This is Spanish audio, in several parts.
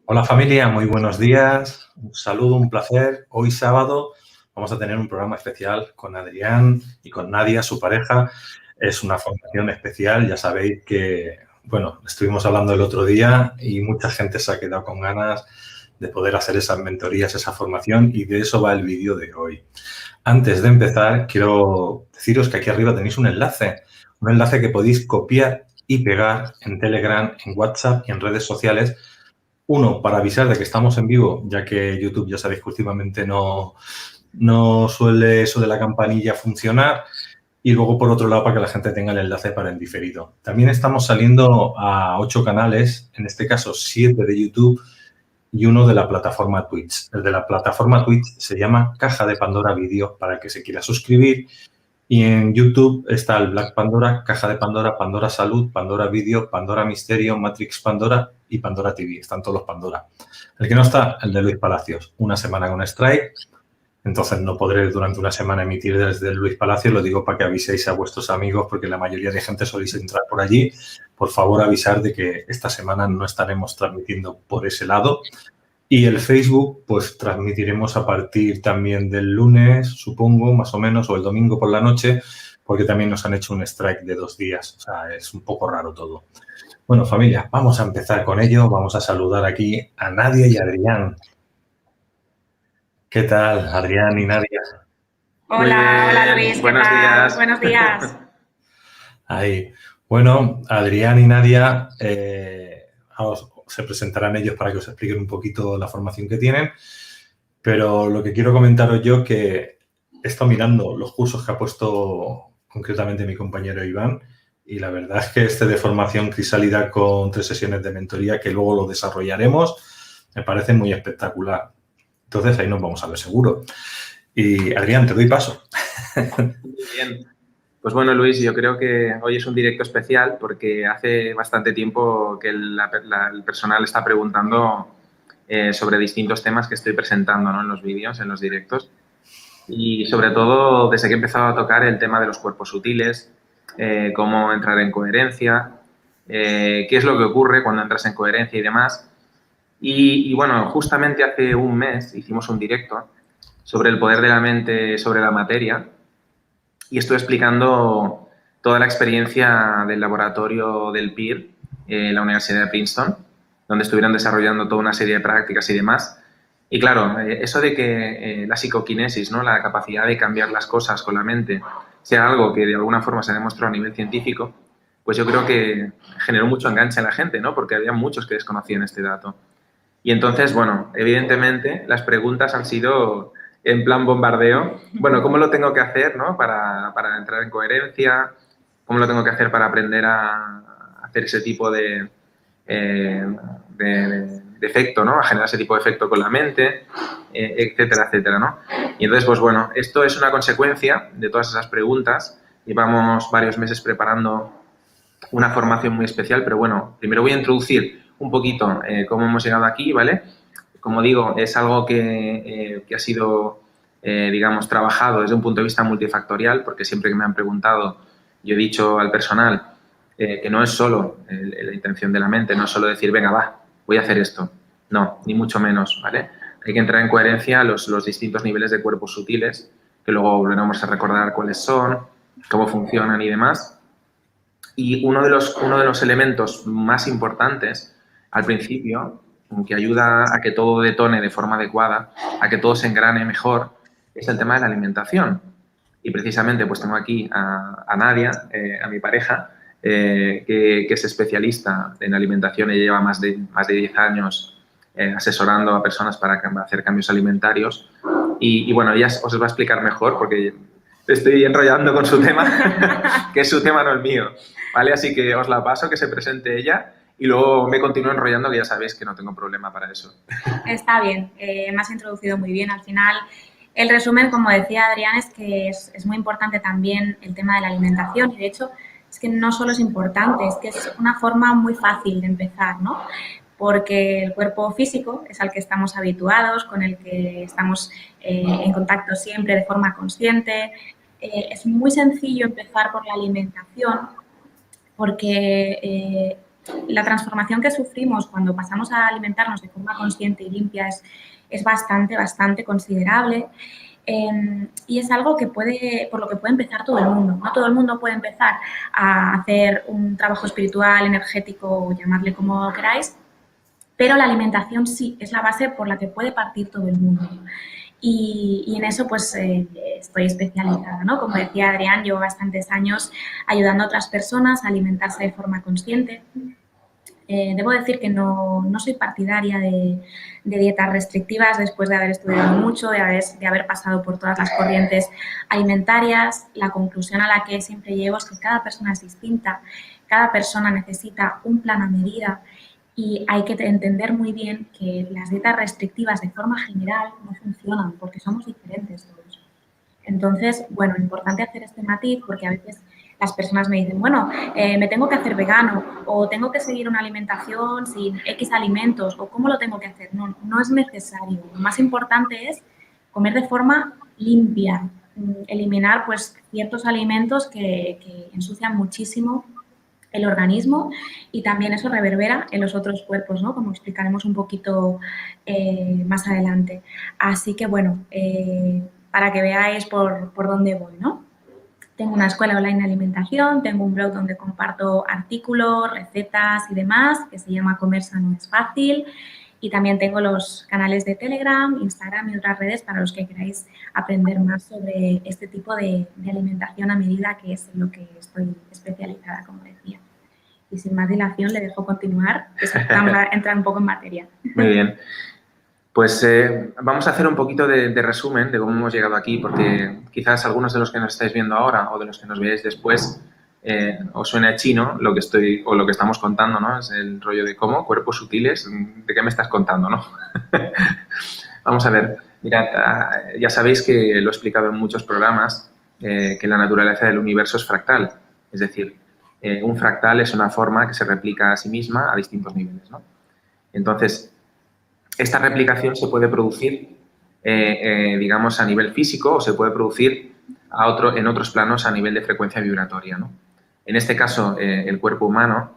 Hola familia, muy buenos días, un saludo, un placer. Hoy sábado vamos a tener un programa especial con Adrián y con Nadia, su pareja. Es una formación especial, ya sabéis que, bueno, estuvimos hablando el otro día y mucha gente se ha quedado con ganas de poder hacer esas mentorías, esa formación, y de eso va el vídeo de hoy. Antes de empezar, quiero deciros que aquí arriba tenéis un enlace que podéis copiar y pegar en Telegram, en WhatsApp y en redes sociales. Uno, para avisar de que estamos en vivo, ya que YouTube, ya sabéis que últimamente no suele eso de la campanilla funcionar. Y luego, por otro lado, para que la gente tenga el enlace para el diferido. También estamos saliendo a 8 canales, en este caso 7 de YouTube y uno de la plataforma Twitch. El de la plataforma Twitch se llama Caja de Pandora Vídeo, para el que se quiera suscribir. Y en YouTube está el Black Pandora, Caja de Pandora, Pandora Salud, Pandora Vídeo, Pandora Misterio, Matrix Pandora y Pandora TV. Están todos los Pandora. El que no está, el de Luis Palacios. Una semana con strike, entonces no podré durante una semana emitir desde el Luis Palacios. Lo digo para que aviséis a vuestros amigos, porque la mayoría de gente soléis entrar por allí. Por favor, avisar de que esta semana no estaremos transmitiendo por ese lado. Y el Facebook, pues transmitiremos a partir también del lunes, supongo, más o menos, o el domingo por la noche, porque también nos han hecho un strike de 2 días. O sea, es un poco raro todo. Bueno, familia, vamos a empezar con ello. Vamos a saludar aquí a Nadia y a Adrián. ¿Qué tal, Adrián y Nadia? Hola Luis, ¿qué Buenos tal? días. Buenos días. Ahí. Bueno, Adrián y Nadia, se presentarán ellos para que os expliquen un poquito la formación que tienen, pero lo que quiero comentaros yo que he estado mirando los cursos que ha puesto concretamente mi compañero Iván, y la verdad es que este de formación Crisálida con 3 sesiones de mentoría, que luego lo desarrollaremos, me parece muy espectacular. Entonces ahí nos vamos a ver seguro. Y Adrián, te doy paso. Muy bien. Pues bueno, Luis, yo creo que hoy es un directo especial porque hace bastante tiempo que el personal está preguntando sobre distintos temas que estoy presentando, ¿no?, en los vídeos, en los directos. Y sobre todo desde que he empezado a tocar el tema de los cuerpos sutiles, cómo entrar en coherencia, qué es lo que ocurre cuando entras en coherencia y demás. Y bueno, justamente hace un mes hicimos un directo sobre el poder de la mente sobre la materia y estuve explicando toda la experiencia del laboratorio del PIR en la Universidad de Princeton, donde estuvieron desarrollando toda una serie de prácticas y demás. Y claro, eso de que la psicoquinesis, ¿no?, la capacidad de cambiar las cosas con la mente, sea algo que de alguna forma se ha demostrado a nivel científico, pues yo creo que generó mucho enganche en la gente, ¿no?, porque había muchos que desconocían este dato. Y entonces, bueno, evidentemente las preguntas han sido en plan bombardeo. Bueno, ¿cómo lo tengo que hacer, ¿no?, para entrar en coherencia? ¿Cómo lo tengo que hacer para aprender a hacer ese tipo de efecto, ¿no?, a generar ese tipo de efecto con la mente, etcétera, etcétera, ¿no? Y entonces, pues bueno, esto es una consecuencia de todas esas preguntas. Llevamos varios meses preparando una formación muy especial, pero bueno, primero voy a introducir un poquito cómo hemos llegado aquí, ¿vale? Como digo, es algo que ha sido, digamos, trabajado desde un punto de vista multifactorial, porque siempre que me han preguntado, yo he dicho al personal que no es solo la intención de la mente, no es solo decir, venga, va, voy a hacer esto. No, ni mucho menos, ¿vale? Hay que entrar en coherencia los distintos niveles de cuerpos sutiles, que luego volveremos a recordar cuáles son, cómo funcionan y demás. Y uno de los elementos más importantes al principio, que ayuda a que todo detone de forma adecuada, a que todo se engrane mejor, es el tema de la alimentación. Y precisamente pues tengo aquí a Nadia, a mi pareja, que es especialista en alimentación y lleva más de 10 años asesorando a personas para hacer cambios alimentarios. Y bueno, ella os va a explicar mejor porque estoy enrollando con su tema, que es su tema, no el mío. ¿Vale? Así que os la paso, que se presente ella y luego me continúo enrollando, que ya sabéis que no tengo problema para eso. Está bien, me has introducido muy bien. Al final, el resumen, como decía Adrián, es que es muy importante también el tema de la alimentación y de hecho es que no solo es importante, es que es una forma muy fácil de empezar, ¿no? Porque el cuerpo físico es al que estamos habituados, con el que estamos en contacto siempre de forma consciente. Es muy sencillo empezar por la alimentación porque la transformación que sufrimos cuando pasamos a alimentarnos de forma consciente y limpia es bastante considerable. Y es algo que por lo que puede empezar todo el mundo. No todo el mundo puede empezar a hacer un trabajo espiritual, energético, llamadle como queráis, pero la alimentación sí es la base por la que puede partir todo el mundo. Y en eso pues estoy especializada, ¿no? Como decía Adrián, llevo bastantes años ayudando a otras personas a alimentarse de forma consciente. Debo decir que no soy partidaria de dietas restrictivas después de haber estudiado mucho, de haber pasado por todas las corrientes alimentarias. La conclusión a la que siempre llego es que cada persona es distinta, cada persona necesita un plan a medida y hay que entender muy bien que las dietas restrictivas de forma general no funcionan porque somos diferentes todos. Entonces, bueno, importante hacer este matiz porque a veces las personas me dicen, bueno, me tengo que hacer vegano o tengo que seguir una alimentación sin X alimentos o cómo lo tengo que hacer. No es necesario. Lo más importante es comer de forma limpia, eliminar pues ciertos alimentos que ensucian muchísimo el organismo y también eso reverbera en los otros cuerpos, ¿no? Como explicaremos un poquito más adelante. Así que, bueno, para que veáis por dónde voy, ¿no? Tengo una escuela online de alimentación, tengo un blog donde comparto artículos, recetas y demás, que se llama Comer Sano es Fácil. Y también tengo los canales de Telegram, Instagram y otras redes para los que queráis aprender más sobre este tipo de alimentación a medida, que es en lo que estoy especializada, como decía. Y sin más dilación, le dejo continuar, que vamos a entrar un poco en materia. Muy bien. Pues vamos a hacer un poquito de resumen de cómo hemos llegado aquí, porque quizás algunos de los que nos estáis viendo ahora o de los que nos veáis después os suene chino lo que estamos contando, ¿no? Es el rollo de cómo, cuerpos sutiles, ¿de qué me estás contando, no? Vamos a ver, mirad, ya sabéis que lo he explicado en muchos programas, que la naturaleza del universo es fractal, es decir, un fractal es una forma que se replica a sí misma a distintos niveles, ¿no? Entonces, esta replicación se puede producir, digamos, a nivel físico o se puede producir en otros planos a nivel de frecuencia vibratoria, ¿no? En este caso, el cuerpo humano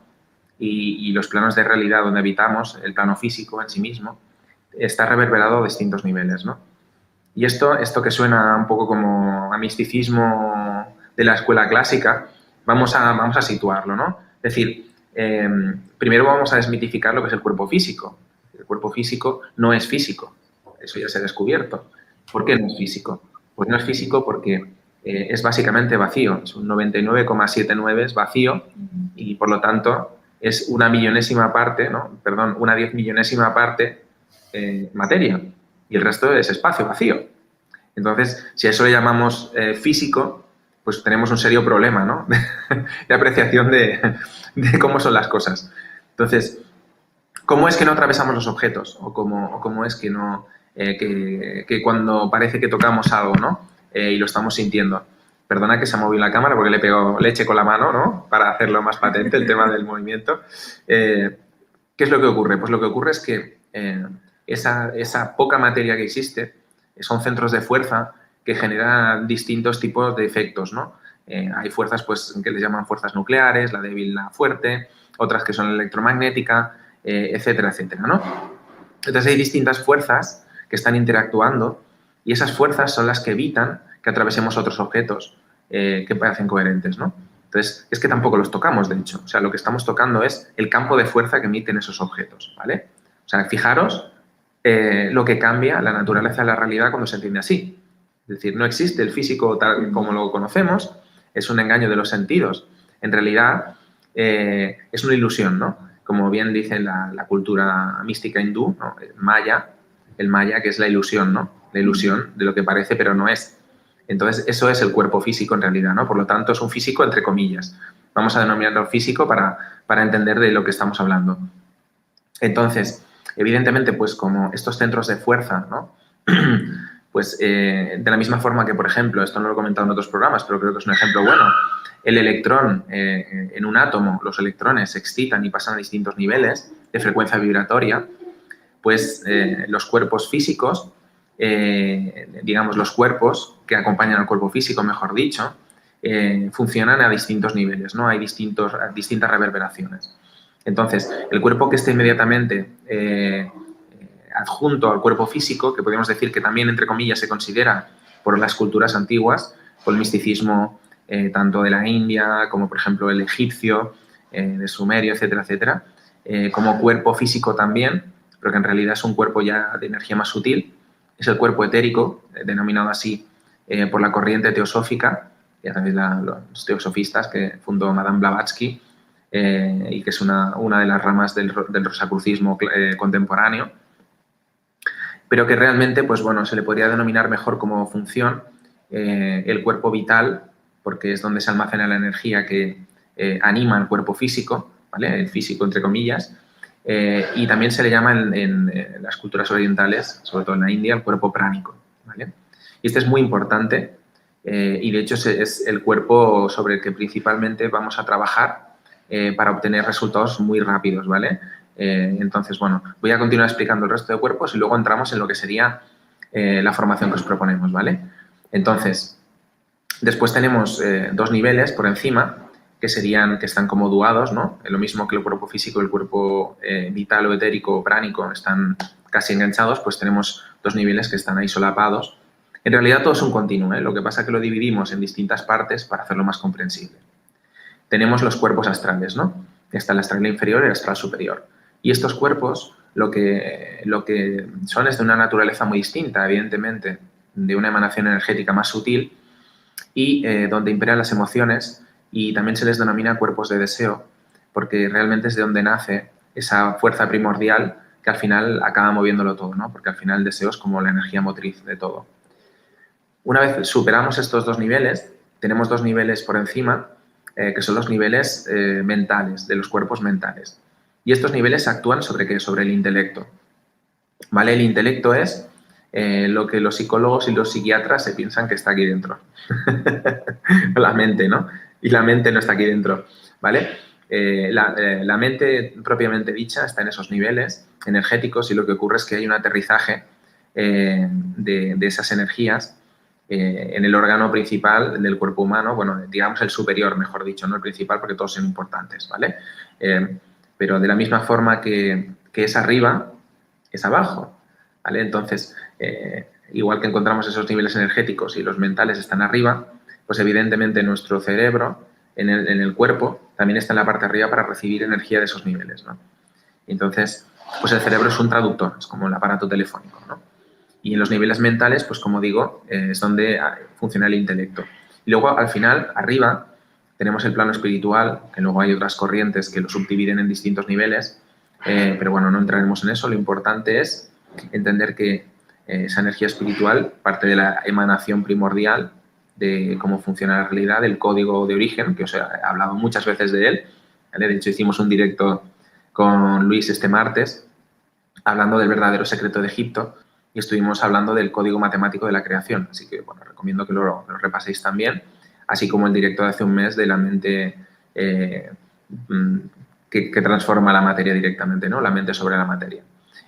y los planos de realidad donde habitamos, el plano físico en sí mismo, está reverberado a distintos niveles, ¿no? Y esto que suena un poco como a misticismo de la escuela clásica, vamos a situarlo, ¿no? Es decir, primero vamos a desmitificar lo que es el cuerpo físico. El cuerpo físico no es físico, eso ya se ha descubierto. ¿Por qué no es físico? Pues no es físico porque es básicamente vacío, es un 99,79 es vacío y por lo tanto es una millonésima parte, ¿no? Perdón, una 10 millonésima parte materia y el resto es espacio vacío. Entonces, si a eso le llamamos físico, pues tenemos un serio problema, ¿no? de apreciación de cómo son las cosas. Entonces, ¿cómo es que no atravesamos los objetos? ¿O cómo es que no que cuando parece que tocamos algo, ¿no? Y lo estamos sintiendo? Perdona que se ha movido la cámara porque le he pegado leche con la mano, ¿no? Para hacerlo más patente el tema del movimiento. ¿Qué es lo que ocurre? Pues lo que ocurre es que esa poca materia que existe son centros de fuerza que generan distintos tipos de efectos, ¿no? Hay fuerzas pues, que les llaman fuerzas nucleares, la débil, la fuerte, otras que son la electromagnética, etcétera, etcétera, ¿no? Entonces hay distintas fuerzas que están interactuando y esas fuerzas son las que evitan que atravesemos otros objetos que parecen coherentes, ¿no? Entonces, es que tampoco los tocamos, de hecho. O sea, lo que estamos tocando es el campo de fuerza que emiten esos objetos, ¿vale? O sea, fijaros lo que cambia la naturaleza de la realidad cuando se entiende así. Es decir, no existe el físico tal como lo conocemos, es un engaño de los sentidos. En realidad, es una ilusión, ¿no? Como bien dice la cultura mística hindú, ¿no? El maya, que es la ilusión, ¿no? La ilusión de lo que parece pero no es. Entonces, eso es el cuerpo físico en realidad, ¿no? Por lo tanto, es un físico entre comillas. Vamos a denominarlo físico para entender de lo que estamos hablando. Entonces, evidentemente, pues como estos centros de fuerza, ¿no? Pues de la misma forma que, por ejemplo, esto no lo he comentado en otros programas, pero creo que es un ejemplo bueno, el electrón en un átomo, los electrones se excitan y pasan a distintos niveles de frecuencia vibratoria, pues los cuerpos físicos, digamos los cuerpos que acompañan al cuerpo físico, mejor dicho, funcionan a distintos niveles, ¿no? Hay distintas reverberaciones. Entonces, el cuerpo que esté inmediatamente adjunto al cuerpo físico, que podríamos decir que también, entre comillas, se considera por las culturas antiguas, por el misticismo tanto de la India como, por ejemplo, el egipcio, de Sumerio, etcétera, etcétera, como cuerpo físico también, pero que en realidad es un cuerpo ya de energía más sutil, es el cuerpo etérico, denominado así por la corriente teosófica, y a través de los teosofistas que fundó Madame Blavatsky, y que es una de las ramas del rosacrucismo contemporáneo, pero que realmente, pues bueno, se le podría denominar mejor como función el cuerpo vital, porque es donde se almacena la energía que anima el cuerpo físico, ¿vale? El físico, entre comillas, y también se le llama en las culturas orientales, sobre todo en la India, el cuerpo pránico, ¿vale? Y este es muy importante y, de hecho, es el cuerpo sobre el que principalmente vamos a trabajar para obtener resultados muy rápidos, ¿vale? Entonces, bueno, voy a continuar explicando el resto de cuerpos y luego entramos en lo que sería la formación que os proponemos, ¿vale? Entonces, después tenemos dos niveles por encima que están como duados, ¿no? Lo mismo que el cuerpo físico y el cuerpo vital o etérico o pránico están casi enganchados, pues tenemos dos niveles que están ahí solapados. En realidad todo es un continuo, ¿eh? Lo que pasa es que lo dividimos en distintas partes para hacerlo más comprensible. Tenemos los cuerpos astrales, ¿no? Está el astral inferior y el astral superior. Y estos cuerpos lo que son es de una naturaleza muy distinta, evidentemente, de una emanación energética más sutil y donde imperan las emociones, y también se les denomina cuerpos de deseo, porque realmente es de donde nace esa fuerza primordial que al final acaba moviéndolo todo, ¿no? Porque al final el deseo es como la energía motriz de todo. Una vez superamos estos dos niveles, tenemos dos niveles por encima, que son los niveles mentales, de los cuerpos mentales. Y estos niveles actúan ¿sobre qué? Sobre el intelecto, ¿vale? El intelecto es lo que los psicólogos y los psiquiatras se piensan que está aquí dentro. La mente, ¿no? Y la mente no está aquí dentro, ¿vale? La mente propiamente dicha está en esos niveles energéticos y lo que ocurre es que hay un aterrizaje de esas energías en el órgano principal del cuerpo humano, bueno, digamos el superior, mejor dicho, no el principal, porque todos son importantes, ¿vale? Pero de la misma forma que es arriba, es abajo, ¿vale? Entonces, igual que encontramos esos niveles energéticos y los mentales están arriba, pues evidentemente nuestro cerebro en el cuerpo también está en la parte de arriba para recibir energía de esos niveles, ¿no? Entonces, pues el cerebro es un traductor, es como el aparato telefónico, ¿no? Y en los niveles mentales, pues como digo, es donde funciona el intelecto. Y luego, al final, arriba, tenemos el plano espiritual, que luego hay otras corrientes que lo subdividen en distintos niveles, pero bueno, no entraremos en eso. Lo importante es entender que esa energía espiritual parte de la emanación primordial de cómo funciona la realidad, del código de origen, que os he hablado muchas veces de él, ¿vale? De hecho, hicimos un directo con Luis este martes, hablando del verdadero secreto de Egipto, y estuvimos hablando del código matemático de la creación. Así que, bueno, recomiendo que lo repaséis también, así como el directo de hace un mes de la mente que transforma la materia directamente, ¿no? La mente sobre la materia.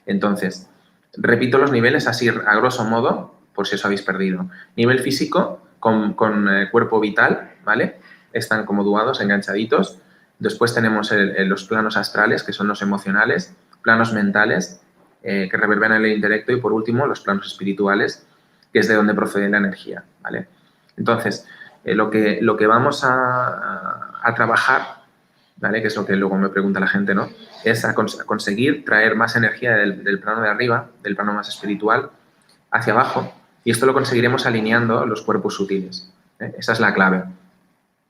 Entonces, repito los niveles así a grosso modo, por si os habéis perdido. Nivel físico con cuerpo vital, ¿vale? Están como duados, enganchaditos. Después tenemos los planos astrales, que son los emocionales, planos mentales, que reverberan el intelecto, y por último los planos espirituales, que es de donde procede la energía, ¿vale? Entonces, lo que vamos a trabajar, ¿vale? Que es lo que luego me pregunta la gente, ¿no? Es a conseguir traer más energía del plano de arriba, del plano más espiritual, hacia abajo, y esto lo conseguiremos alineando los cuerpos sutiles, ¿eh? Esa es la clave.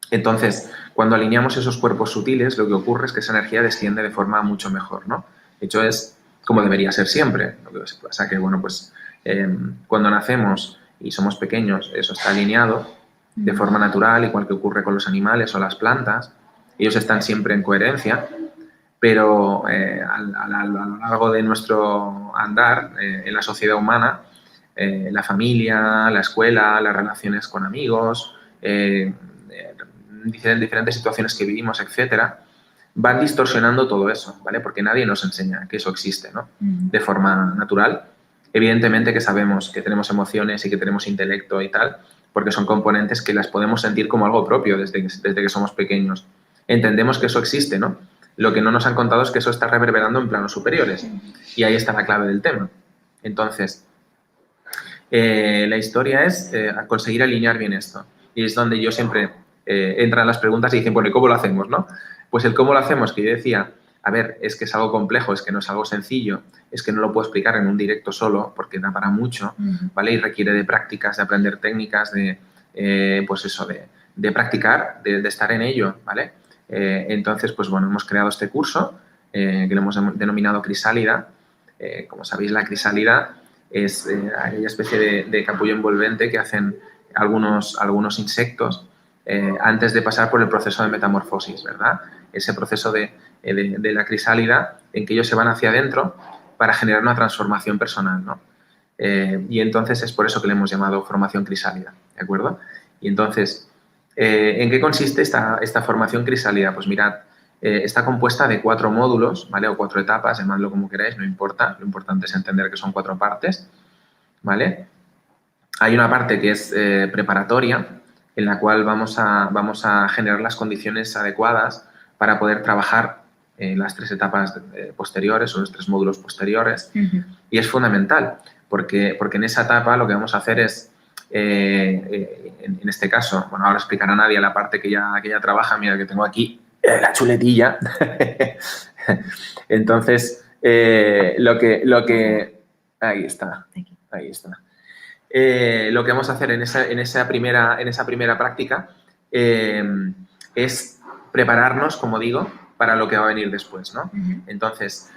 Entonces, cuando alineamos esos cuerpos sutiles, lo que ocurre es que esa energía desciende de forma mucho mejor, ¿no? De hecho, es como debería ser siempre. Lo que pasa que, bueno, pues cuando nacemos y somos pequeños, eso está alineado de forma natural, igual que ocurre con los animales o las plantas. Ellos están siempre en coherencia, pero a lo largo de nuestro andar en la sociedad humana, la familia, la escuela, las relaciones con amigos, diferentes situaciones que vivimos, etcétera, van distorsionando todo eso, ¿vale? Porque nadie nos enseña que eso existe, ¿no? De forma natural. Evidentemente que sabemos que tenemos emociones y que tenemos intelecto y tal, porque son componentes que las podemos sentir como algo propio desde que somos pequeños. Entendemos que eso existe, ¿no? Lo que no nos han contado es que eso está reverberando en planos superiores. Y ahí está la clave del tema. Entonces, la historia es conseguir alinear bien esto. Y es donde yo siempre entran las preguntas y dicen, bueno, ¿y cómo lo hacemos, no? Pues el cómo lo hacemos, que yo decía, a ver, es que es algo complejo, es que no es algo sencillo, es que no lo puedo explicar en un directo solo porque da para mucho, ¿vale? Y requiere de prácticas, de aprender técnicas, pues eso, de practicar, de estar en ello, ¿vale? Entonces, pues bueno, hemos creado este curso que lo hemos denominado Crisálida. Como sabéis, la crisálida es aquella especie de capullo envolvente que hacen algunos insectos antes de pasar por el proceso de metamorfosis, ¿verdad? Ese proceso de la crisálida en que ellos se van hacia adentro para generar una transformación personal, ¿no? Y entonces es por eso que le hemos llamado formación crisálida, ¿de acuerdo? Y entonces, ¿en qué consiste esta formación crisálida? Pues mirad, está compuesta de 4 módulos, ¿vale? O 4 etapas, llamadlo como queráis, no importa. Lo importante es entender que son 4 partes, ¿vale? Hay una parte que es preparatoria, en la cual vamos a generar las condiciones adecuadas para poder trabajar las 3 etapas posteriores o los 3 módulos posteriores. Y es fundamental, porque en esa etapa lo que vamos a hacer es, en este caso, bueno, ahora explicará Nadia la parte que ya trabaja, mira que tengo aquí la chuletilla. Entonces, lo que ahí está. Lo que vamos a hacer en esa primera práctica es prepararnos, como digo, para lo que va a venir después, ¿no? Entonces,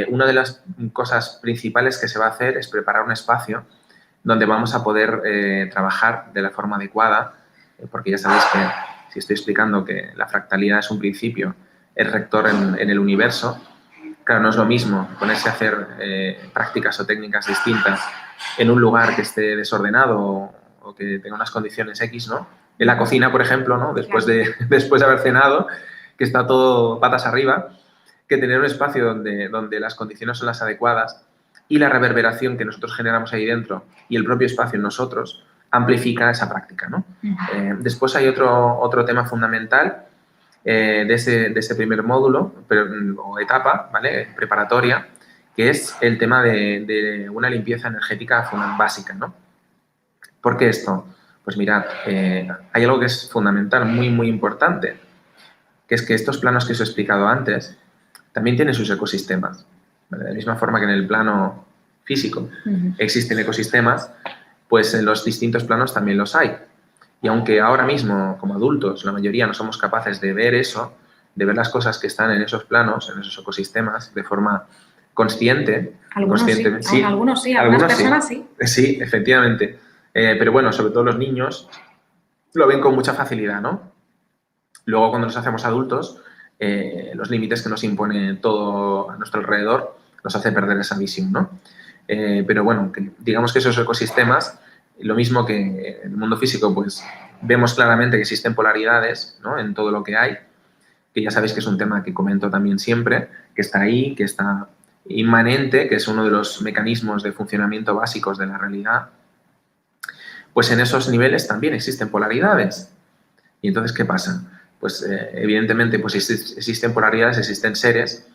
una de las cosas principales que se va a hacer es preparar un espacio donde vamos a poder trabajar de la forma adecuada, porque ya sabéis que si estoy explicando que la fractalidad es un principio, es rector en el universo, claro, no es lo mismo ponerse a hacer prácticas o técnicas distintas en un lugar que esté desordenado o que tenga unas condiciones X, ¿no? En la cocina, por ejemplo, ¿no? Después de haber cenado, que está todo patas arriba, que tener un espacio donde las condiciones son las adecuadas y la reverberación que nosotros generamos ahí dentro y el propio espacio en nosotros amplifica esa práctica, ¿no? Después hay otro tema fundamental de ese primer módulo o etapa, ¿vale? Preparatoria, que es el tema de una limpieza energética básica, ¿no? ¿Por qué esto? Pues mirad, hay algo que es fundamental, muy, muy importante, que es que estos planos que os he explicado antes también tienen sus ecosistemas. ¿Vale? De la misma forma que en el plano físico existen ecosistemas, pues en los distintos planos también los hay. Y aunque ahora mismo, como adultos, la mayoría no somos capaces de ver eso, de ver las cosas que están en esos planos, en esos ecosistemas, de forma consciente. Algunos sí, algunas personas sí. Sí, efectivamente. Pero bueno, sobre todo los niños lo ven con mucha facilidad, ¿no? Luego, cuando nos hacemos adultos, los límites que nos impone todo a nuestro alrededor nos hace perder esa visión, ¿no? Pero bueno, digamos que esos ecosistemas, lo mismo que en el mundo físico, pues vemos claramente que existen polaridades, ¿no? En todo lo que hay, que ya sabéis que es un tema que comento también siempre, que está ahí, que está inmanente, que es uno de los mecanismos de funcionamiento básicos de la realidad. Pues en esos niveles también existen polaridades. ¿Y entonces qué pasa? Pues evidentemente pues existen polaridades, existen seres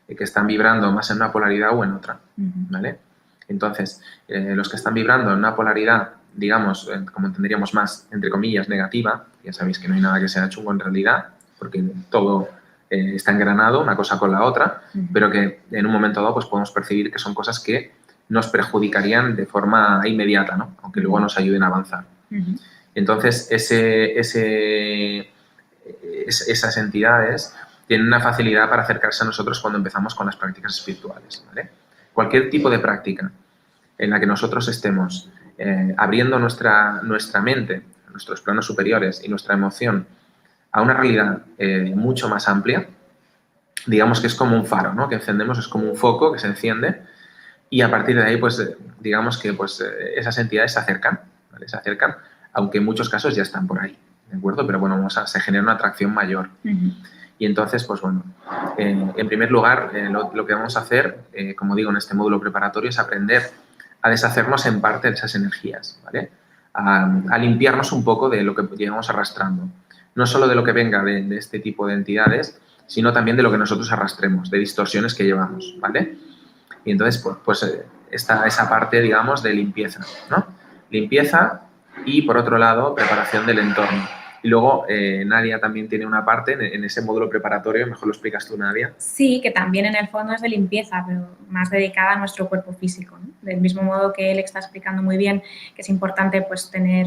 que están vibrando más en una polaridad o en otra, ¿vale? Entonces, los que están vibrando en una polaridad, digamos, como entenderíamos más, entre comillas, negativa, ya sabéis que no hay nada que sea chungo en realidad, porque todo está engranado una cosa con la otra, pero que en un momento dado pues podemos percibir que son cosas que nos perjudicarían de forma inmediata, ¿no? Aunque luego nos ayuden a avanzar. Entonces, esas entidades tienen una facilidad para acercarse a nosotros cuando empezamos con las prácticas espirituales, ¿vale? Cualquier tipo de práctica en la que nosotros estemos abriendo nuestra mente, nuestros planos superiores y nuestra emoción a una realidad mucho más amplia, digamos que es como un faro, ¿no? Que encendemos, es como un foco que se enciende y a partir de ahí, pues, digamos que pues, esas entidades se acercan, ¿vale? Se acercan, aunque en muchos casos ya están por ahí, ¿de acuerdo? Pero bueno, se genera una atracción mayor. Y entonces, pues bueno, en primer lugar, lo que vamos a hacer, como digo, en este módulo preparatorio, es aprender a deshacernos en parte de esas energías, ¿vale? A limpiarnos un poco de lo que llevamos arrastrando. No solo de lo que venga de este tipo de entidades, sino también de lo que nosotros arrastremos, de distorsiones que llevamos, ¿vale? Y entonces, pues está esa parte, digamos, de limpieza, ¿no? Limpieza y, por otro lado, preparación del entorno. Y luego, Nadia también tiene una parte en ese módulo preparatorio, mejor lo explicas tú, Nadia. Sí, que también en el fondo es de limpieza, pero más dedicada a nuestro cuerpo físico, ¿no? Del mismo modo que él está explicando muy bien que es importante pues tener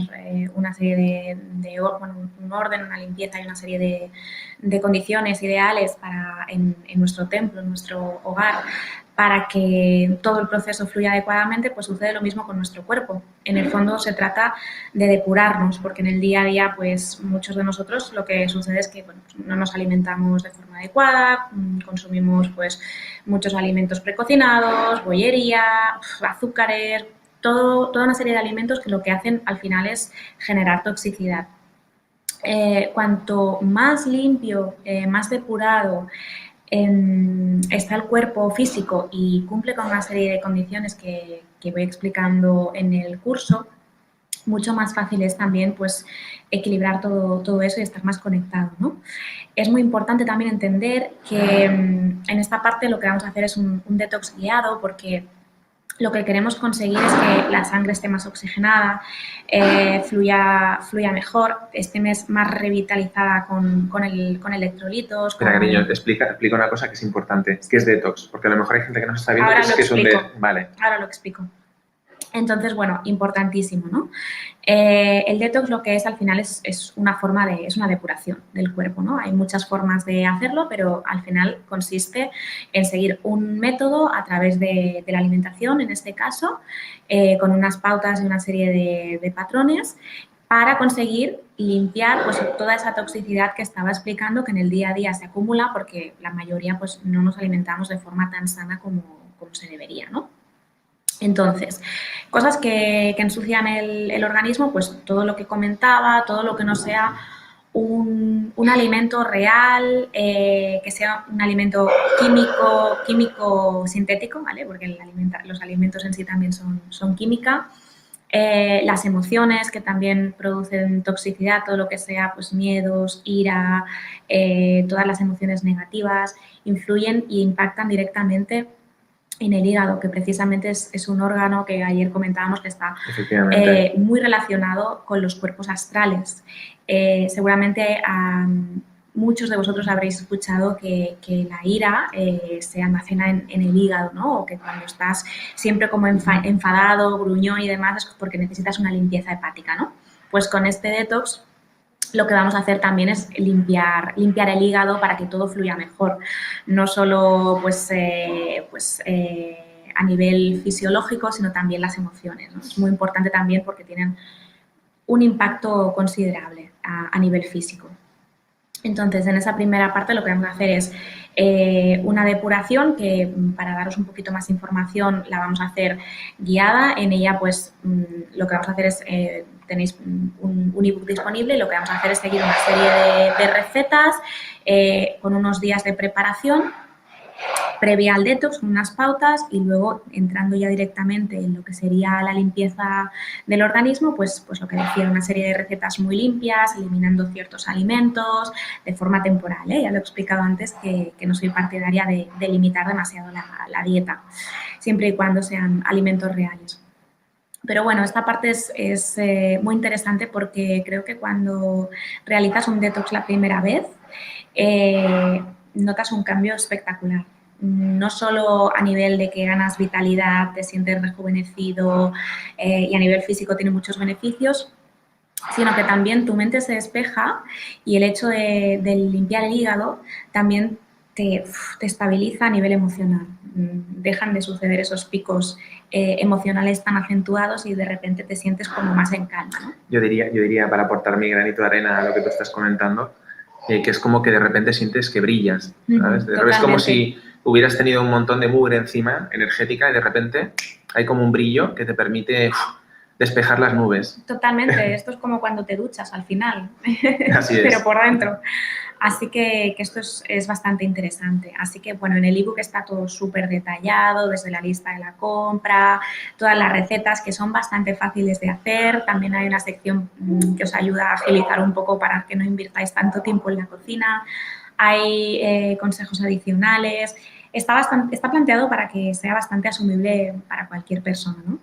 una serie un orden, una limpieza y una serie de condiciones ideales en nuestro templo, en nuestro hogar, para que todo el proceso fluya adecuadamente, pues sucede lo mismo con nuestro cuerpo. En el fondo se trata de depurarnos, porque en el día a día, pues muchos de nosotros lo que sucede es que bueno, pues, no nos alimentamos de forma adecuada, consumimos pues muchos alimentos precocinados, bollería, azúcares, toda una serie de alimentos que lo que hacen al final es generar toxicidad. Cuanto más limpio, más depurado está el cuerpo físico y cumple con una serie de condiciones que voy explicando en el curso, mucho más fácil es también pues equilibrar todo eso y estar más conectado, ¿no? Es muy importante también entender que en esta parte lo que vamos a hacer es un detox guiado, porque lo que queremos conseguir es que la sangre esté más oxigenada, fluya mejor, esté más revitalizada con electrolitos. Espera, cariño, explica una cosa que es importante, que es detox, porque a lo mejor hay gente que no se está viendo que es un detox. Vale. Ahora lo explico. Entonces, bueno, importantísimo, ¿no? El detox lo que es al final es una depuración del cuerpo, ¿no? Hay muchas formas de hacerlo, pero al final consiste en seguir un método a través de la alimentación, en este caso, con unas pautas y una serie de patrones para conseguir limpiar pues, toda esa toxicidad que estaba explicando que en el día a día se acumula porque la mayoría pues, no nos alimentamos de forma tan sana como se debería, ¿no? Entonces, cosas que ensucian el organismo, pues todo lo que comentaba, todo lo que no sea un alimento real, que sea un alimento químico sintético, ¿vale? Porque los alimentos en sí también son química. Las emociones que también producen toxicidad, todo lo que sea pues miedos, ira, todas las emociones negativas influyen e impactan directamente en el hígado, que precisamente es un órgano que ayer comentábamos que está muy relacionado con los cuerpos astrales. Seguramente muchos de vosotros habréis escuchado que la ira se almacena en el hígado, ¿no? O que cuando estás siempre como enfadado, gruñón y demás es porque necesitas una limpieza hepática, ¿no? Pues con este detox lo que vamos a hacer también es limpiar el hígado para que todo fluya mejor, no solo a nivel fisiológico, sino también las emociones, ¿no? Es muy importante también porque tienen un impacto considerable a nivel físico. Entonces, en esa primera parte lo que vamos a hacer es una depuración que, para daros un poquito más información, la vamos a hacer guiada. En ella, pues, lo que vamos a hacer es, tenéis un ebook disponible y lo que vamos a hacer es seguir una serie de recetas con unos días de preparación previa al detox, con unas pautas y luego entrando ya directamente en lo que sería la limpieza del organismo, pues lo que decía, una serie de recetas muy limpias, eliminando ciertos alimentos de forma temporal, ¿eh? Ya lo he explicado antes que no soy partidaria de limitar demasiado la dieta, siempre y cuando sean alimentos reales. Pero bueno, esta parte es muy interesante porque creo que cuando realizas un detox la primera vez, notas un cambio espectacular. No solo a nivel de que ganas vitalidad, te sientes rejuvenecido y a nivel físico tiene muchos beneficios, sino que también tu mente se despeja y el hecho de limpiar el hígado también te estabiliza a nivel emocional. Dejan de suceder esos picos emocionales tan acentuados y de repente te sientes como más en calma, ¿no? Yo diría, para aportar mi granito de arena a lo que tú estás comentando, que es como que de repente sientes que brillas, ¿sabes? Es como si hubieras tenido un montón de mugre encima, energética, y de repente hay como un brillo que te permite despejar las nubes. Totalmente, esto es como cuando te duchas al final, Así es. pero por dentro. Así que esto es bastante interesante. Así que, bueno, en el ebook está todo súper detallado, desde la lista de la compra, todas las recetas que son bastante fáciles de hacer. También hay una sección que os ayuda a agilizar un poco para que no invirtáis tanto tiempo en la cocina. hay consejos adicionales. Está planteado para que sea bastante asumible para cualquier persona, ¿no?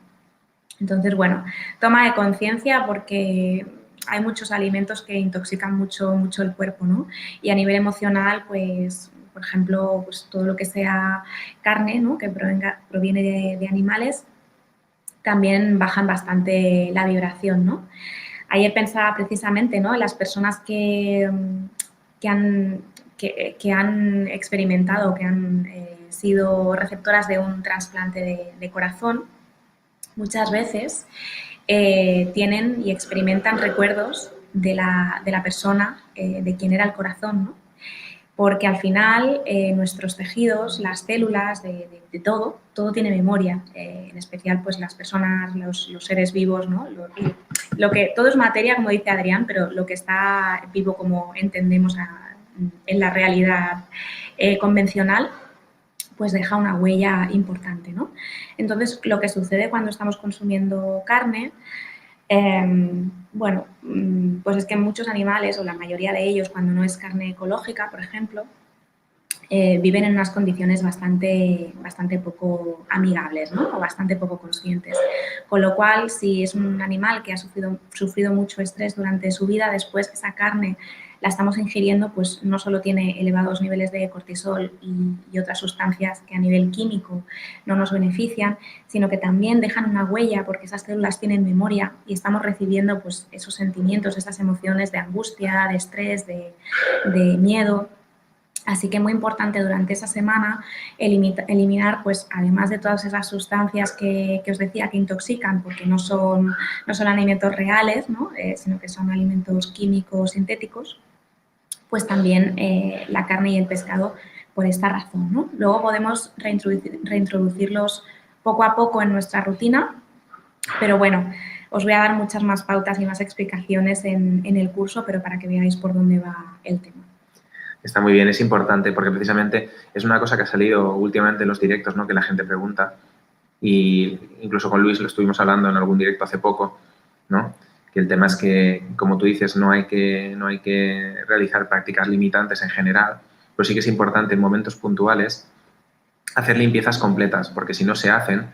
Entonces, bueno, toma de conciencia porque hay muchos alimentos que intoxican mucho el cuerpo, ¿no? Y a nivel emocional, pues, por ejemplo, pues todo lo que sea carne, ¿no? Que proviene de animales, también bajan bastante la vibración, ¿no? Ayer pensaba precisamente, ¿no?, en las personas que han experimentado, que han sido receptoras de un trasplante de corazón. Muchas veces tienen y experimentan recuerdos de la persona, de quien era el corazón, ¿no? Porque al final nuestros tejidos, las células, de todo tiene memoria, en especial pues las personas, los seres vivos, ¿no? Todo es materia, como dice Adrián, pero lo que está vivo como entendemos en la realidad convencional, pues deja una huella importante, ¿no? Entonces, lo que sucede cuando estamos consumiendo carne, bueno, pues es que muchos animales, o la mayoría de ellos, cuando no es carne ecológica, por ejemplo, viven en unas condiciones bastante poco amigables, ¿no? O bastante poco conscientes. Con lo cual, si es un animal que ha sufrido mucho estrés durante su vida, después esa carne la estamos ingiriendo, pues no solo tiene elevados niveles de cortisol y otras sustancias que a nivel químico no nos benefician, sino que también dejan una huella porque esas células tienen memoria y estamos recibiendo pues esos sentimientos, esas emociones de angustia, de estrés, de miedo. Así que muy importante durante esa semana eliminar, pues además de todas esas sustancias que os decía que intoxican, porque no son alimentos reales, ¿no? Sino que son alimentos químicos sintéticos, pues también la carne y el pescado por esta razón, ¿no? Luego podemos reintroducirlos poco a poco en nuestra rutina, pero bueno, os voy a dar muchas más pautas y más explicaciones en el curso, pero para que veáis por dónde va el tema. Está muy bien, es importante porque precisamente es una cosa que ha salido últimamente en los directos, ¿no? Que la gente pregunta, y incluso con Luis lo estuvimos hablando en algún directo hace poco, ¿no? Que el tema es que, como tú dices, no hay que realizar prácticas limitantes en general, pero sí que es importante en momentos puntuales hacer limpiezas completas, porque si no se hacen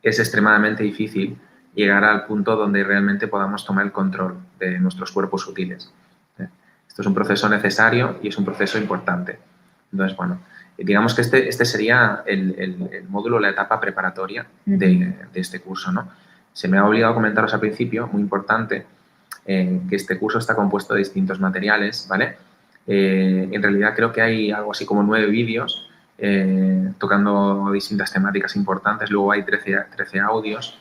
es extremadamente difícil llegar al punto donde realmente podamos tomar el control de nuestros cuerpos sutiles. Esto es un proceso necesario y es un proceso importante. Entonces, bueno, digamos que este sería el módulo, la etapa preparatoria de este curso, ¿no? Se me ha olvidado comentaros al principio, muy importante, que este curso está compuesto de distintos materiales, ¿vale? En realidad creo que hay algo así como 9 vídeos tocando distintas temáticas importantes. Luego hay 13 audios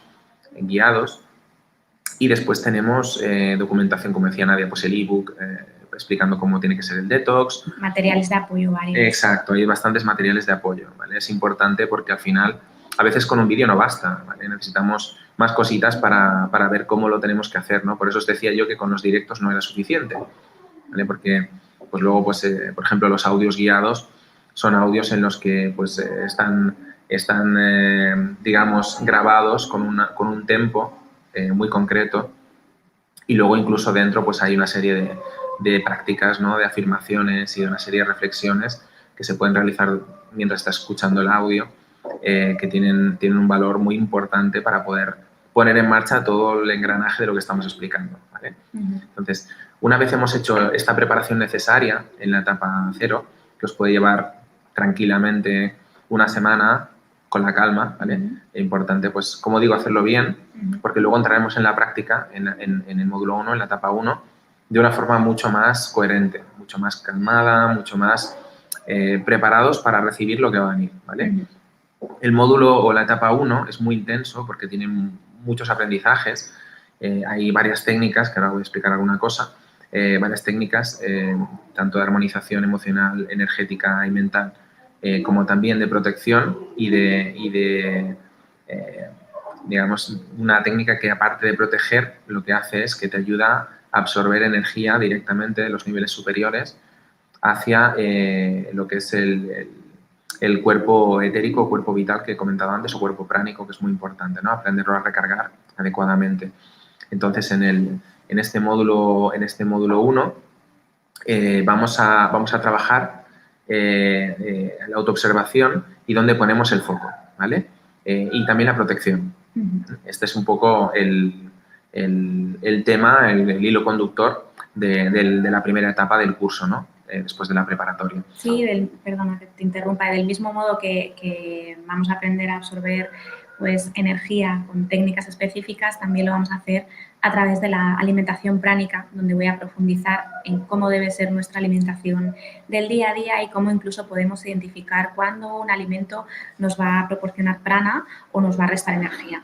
guiados y después tenemos documentación, como decía Nadia, pues el ebook explicando cómo tiene que ser el detox. Materiales de apoyo varios. Exacto, hay bastantes materiales de apoyo, ¿vale? Es importante porque al final a veces con un vídeo no basta, ¿vale? Necesitamos más cositas para ver cómo lo tenemos que hacer, ¿no? Por eso os decía yo que con los directos no era suficiente, ¿vale? Porque pues luego, pues, por ejemplo, los audios guiados son audios en los que pues, están digamos, grabados con un tempo muy concreto y luego incluso dentro pues hay una serie de prácticas, ¿no? De afirmaciones y de una serie de reflexiones que se pueden realizar mientras estás escuchando el audio, que tienen un valor muy importante para poder poner en marcha todo el engranaje de lo que estamos explicando, ¿vale? Entonces, una vez hemos hecho esta preparación necesaria en la etapa 0, que os puede llevar tranquilamente una semana con la calma, ¿vale? Es importante, pues, como digo, hacerlo bien, porque luego entraremos en la práctica, en el módulo 1, en la etapa 1, de una forma mucho más coherente, mucho más calmada, mucho más preparados para recibir lo que va a venir, ¿vale? El módulo o la etapa 1 es muy intenso porque tiene muchos aprendizajes. Hay varias técnicas, que ahora voy a explicar alguna cosa, varias técnicas, tanto de armonización emocional, energética y mental, como también de protección y de digamos, una técnica que aparte de proteger, lo que hace es que te ayuda a absorber energía directamente de los niveles superiores hacia lo que es el cuerpo etérico, cuerpo vital que he comentado antes, o cuerpo pránico, que es muy importante, ¿no? Aprenderlo a recargar adecuadamente. Entonces, en este módulo 1 vamos a trabajar la autoobservación y dónde ponemos el foco, ¿vale? Y también la protección. Este es un poco el tema, el hilo conductor de la primera etapa del curso, ¿no? Después de la preparatoria. Sí, perdona que te interrumpa, del mismo modo que vamos a aprender a absorber pues, energía con técnicas específicas, también lo vamos a hacer a través de la alimentación pránica, donde voy a profundizar en cómo debe ser nuestra alimentación del día a día y cómo incluso podemos identificar cuándo un alimento nos va a proporcionar prana o nos va a restar energía.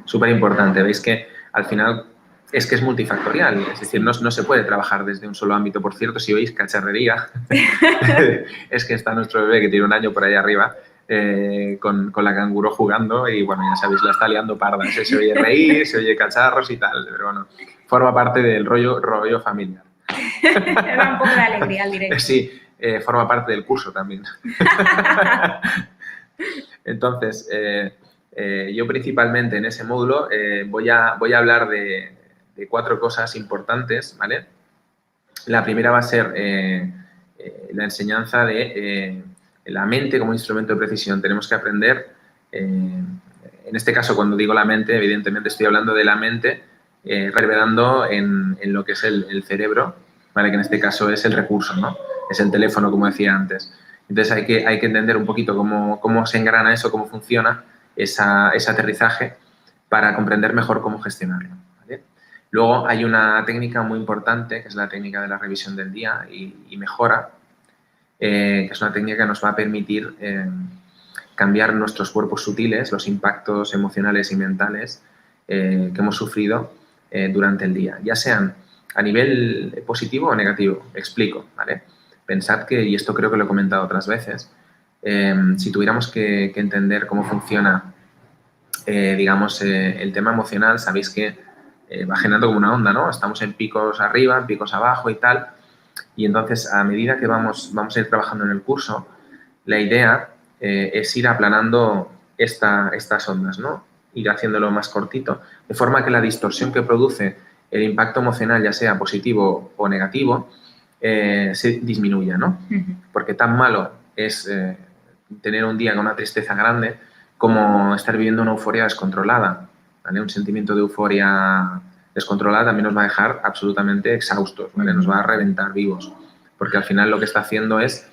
Súper importante. Veis que al final es que es multifactorial, es decir, no se puede trabajar desde un solo ámbito. Por cierto, si oís cacharrería, es que está nuestro bebé que tiene 1 año por ahí arriba con la canguro jugando y, bueno, ya sabéis, la está liando parda. Se oye reír, se oye cacharros y tal, pero bueno, forma parte del rollo familiar. Da un poco de alegría al directo. Sí, forma parte del curso también. Entonces, yo principalmente en ese módulo voy a hablar de 4 cosas importantes, ¿vale? La primera va a ser la enseñanza de la mente como instrumento de precisión. Tenemos que aprender, en este caso cuando digo la mente, evidentemente estoy hablando de la mente reverberando en lo que es el cerebro, ¿vale? Que en este caso es el recurso, ¿no? Es el teléfono, como decía antes. Entonces hay que entender un poquito cómo se engrana eso, cómo funciona ese aterrizaje para comprender mejor cómo gestionarlo, ¿vale? Luego hay una técnica muy importante, que es la técnica de la revisión del día y mejora, que es una técnica que nos va a permitir cambiar nuestros cuerpos sutiles, los impactos emocionales y mentales que hemos sufrido durante el día, ya sean a nivel positivo o negativo. Me explico, ¿vale? Pensad que, y esto creo que lo he comentado otras veces, si tuviéramos que entender cómo funciona, digamos, el tema emocional, sabéis que va generando como una onda, ¿no? Estamos en picos arriba, en picos abajo y tal, y entonces a medida que vamos a ir trabajando en el curso, la idea es ir aplanando estas ondas, ¿no? Ir haciéndolo más cortito, de forma que la distorsión que produce el impacto emocional, ya sea positivo o negativo, se disminuya, ¿no? Porque tan malo es tener un día con una tristeza grande como estar viviendo una euforia descontrolada, ¿vale? Un sentimiento de euforia descontrolada también nos va a dejar absolutamente exhaustos, ¿vale? Nos va a reventar vivos, porque al final lo que está haciendo es,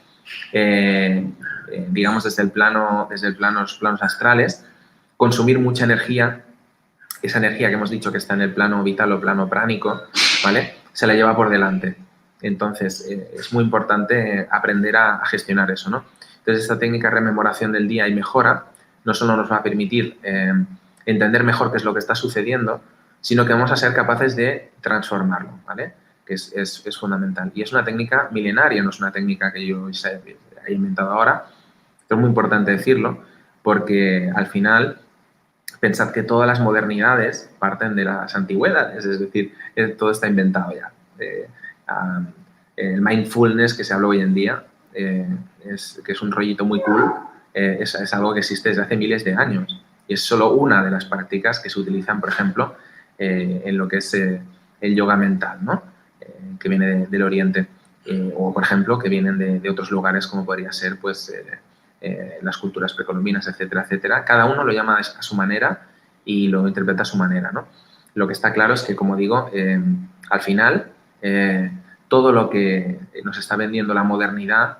digamos, desde los planos astrales, consumir mucha energía. Esa energía que hemos dicho que está en el plano vital o plano pránico, ¿vale? Se la lleva por delante. Entonces, es muy importante aprender a gestionar eso, ¿no? Entonces, esta técnica de rememoración del día y mejora no solo nos va a permitir entender mejor qué es lo que está sucediendo, sino que vamos a ser capaces de transformarlo, ¿vale? Que es fundamental. Y es una técnica milenaria, no es una técnica que yo he inventado ahora. Pero es muy importante decirlo porque, al final, pensad que todas las modernidades parten de las antigüedades, es decir, todo está inventado ya. El mindfulness que se habla hoy en día, que es un rollito muy cool, es algo que existe desde hace miles de años y es solo una de las prácticas que se utilizan, por ejemplo, en lo que es el yoga mental, ¿no? Que viene del Oriente, o, por ejemplo, que vienen de otros lugares como podría ser pues, las culturas precolombinas, etcétera, etcétera. Cada uno lo llama a su manera y lo interpreta a su manera, ¿no? Lo que está claro es que, como digo, al final todo lo que nos está vendiendo la modernidad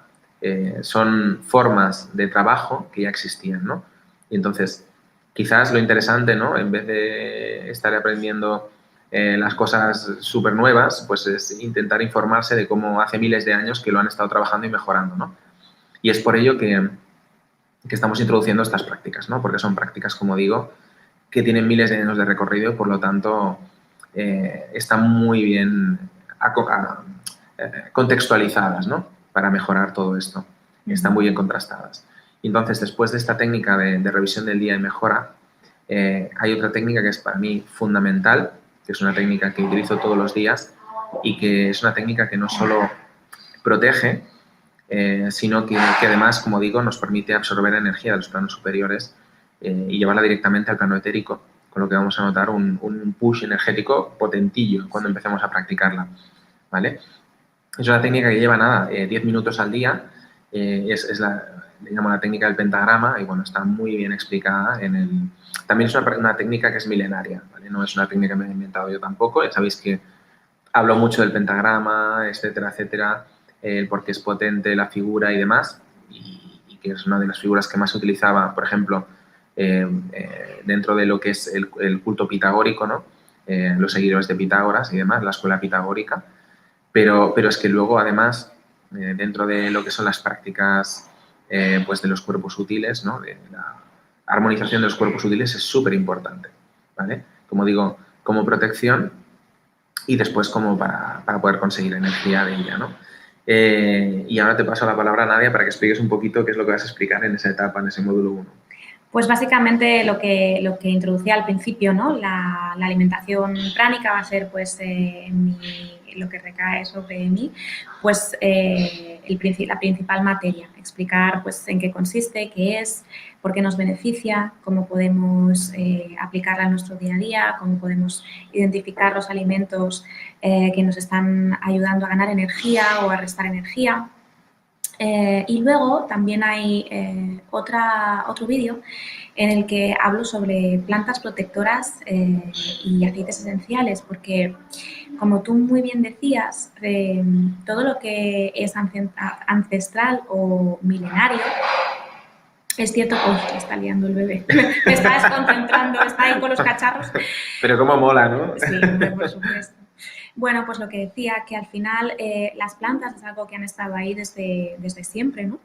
son formas de trabajo que ya existían, ¿no? Y entonces, quizás lo interesante, ¿no? En vez de estar aprendiendo las cosas súper nuevas, pues es intentar informarse de cómo hace miles de años que lo han estado trabajando y mejorando, ¿no? Y es por ello que estamos introduciendo estas prácticas, ¿no? Porque son prácticas, como digo, que tienen miles de años de recorrido y, por lo tanto, están muy bien contextualizadas, ¿no? Para mejorar todo esto. Están muy bien contrastadas. Entonces, después de esta técnica de revisión del día y mejora, hay otra técnica que es para mí fundamental, que es una técnica que utilizo todos los días y que es una técnica que no solo protege, sino que además, como digo, nos permite absorber energía de los planos superiores y llevarla directamente al plano etérico, con lo que vamos a notar un push energético potentillo cuando empecemos a practicarla, ¿vale? Es una técnica que lleva, 10 minutos al día, le llamo la técnica del pentagrama y, bueno, está muy bien explicada También es una técnica que es milenaria, ¿vale? No es una técnica que me he inventado yo tampoco. Ya sabéis que hablo mucho del pentagrama, etcétera, etcétera, porque es potente la figura y demás, y que es una de las figuras que más se utilizaba, por ejemplo, dentro de lo que es el culto pitagórico, ¿no? Los seguidores de Pitágoras y demás, la escuela pitagórica, pero es que luego, además, dentro de lo que son las prácticas pues de los cuerpos sutiles, ¿no? De la armonización de los cuerpos sutiles es súper importante, ¿vale? Como digo, como protección y después como para poder conseguir energía de ella, ¿no? Y ahora te paso la palabra a Nadia para que expliques un poquito qué es lo que vas a explicar en esa etapa, en ese módulo 1. Pues básicamente lo que introducía al principio, ¿no? La alimentación pránica va a ser pues lo que recae sobre mí, pues la principal materia, explicar pues en qué consiste, qué es, por qué nos beneficia, cómo podemos aplicarla en nuestro día a día, cómo podemos identificar los alimentos que nos están ayudando a ganar energía o a restar energía. Y luego también hay otro vídeo en el que hablo sobre plantas protectoras y aceites esenciales, porque como tú muy bien decías, todo lo que es ancestral o milenario, es cierto que me está liando el bebé, me está desconcentrando, está ahí con los cacharros. Pero cómo mola, ¿no? Sí, por supuesto. Bueno, pues lo que decía, que al final las plantas es algo que han estado ahí desde siempre, ¿no?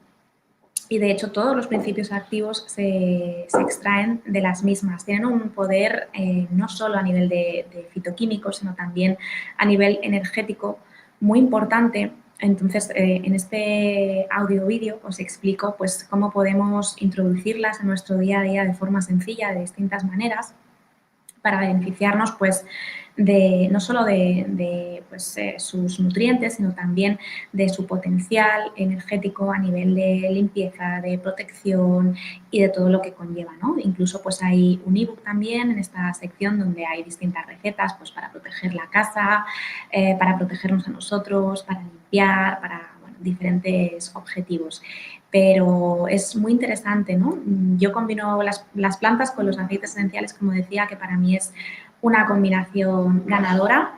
Y de hecho todos los principios activos se extraen de las mismas. Tienen un poder no solo a nivel de fitoquímicos, sino también a nivel energético muy importante. Entonces, en este audio-vídeo os explico pues, cómo podemos introducirlas en nuestro día a día de forma sencilla, de distintas maneras, para beneficiarnos pues, no solo de sus nutrientes, sino también de su potencial energético a nivel de limpieza, de protección y de todo lo que conlleva, ¿no? Incluso pues hay un ebook también en esta sección donde hay distintas recetas pues, para proteger la casa, para protegernos a nosotros, para limpiar, para diferentes objetivos. Pero es muy interesante, ¿no? Yo combino las plantas con los aceites esenciales, como decía, que para mí es una combinación ganadora,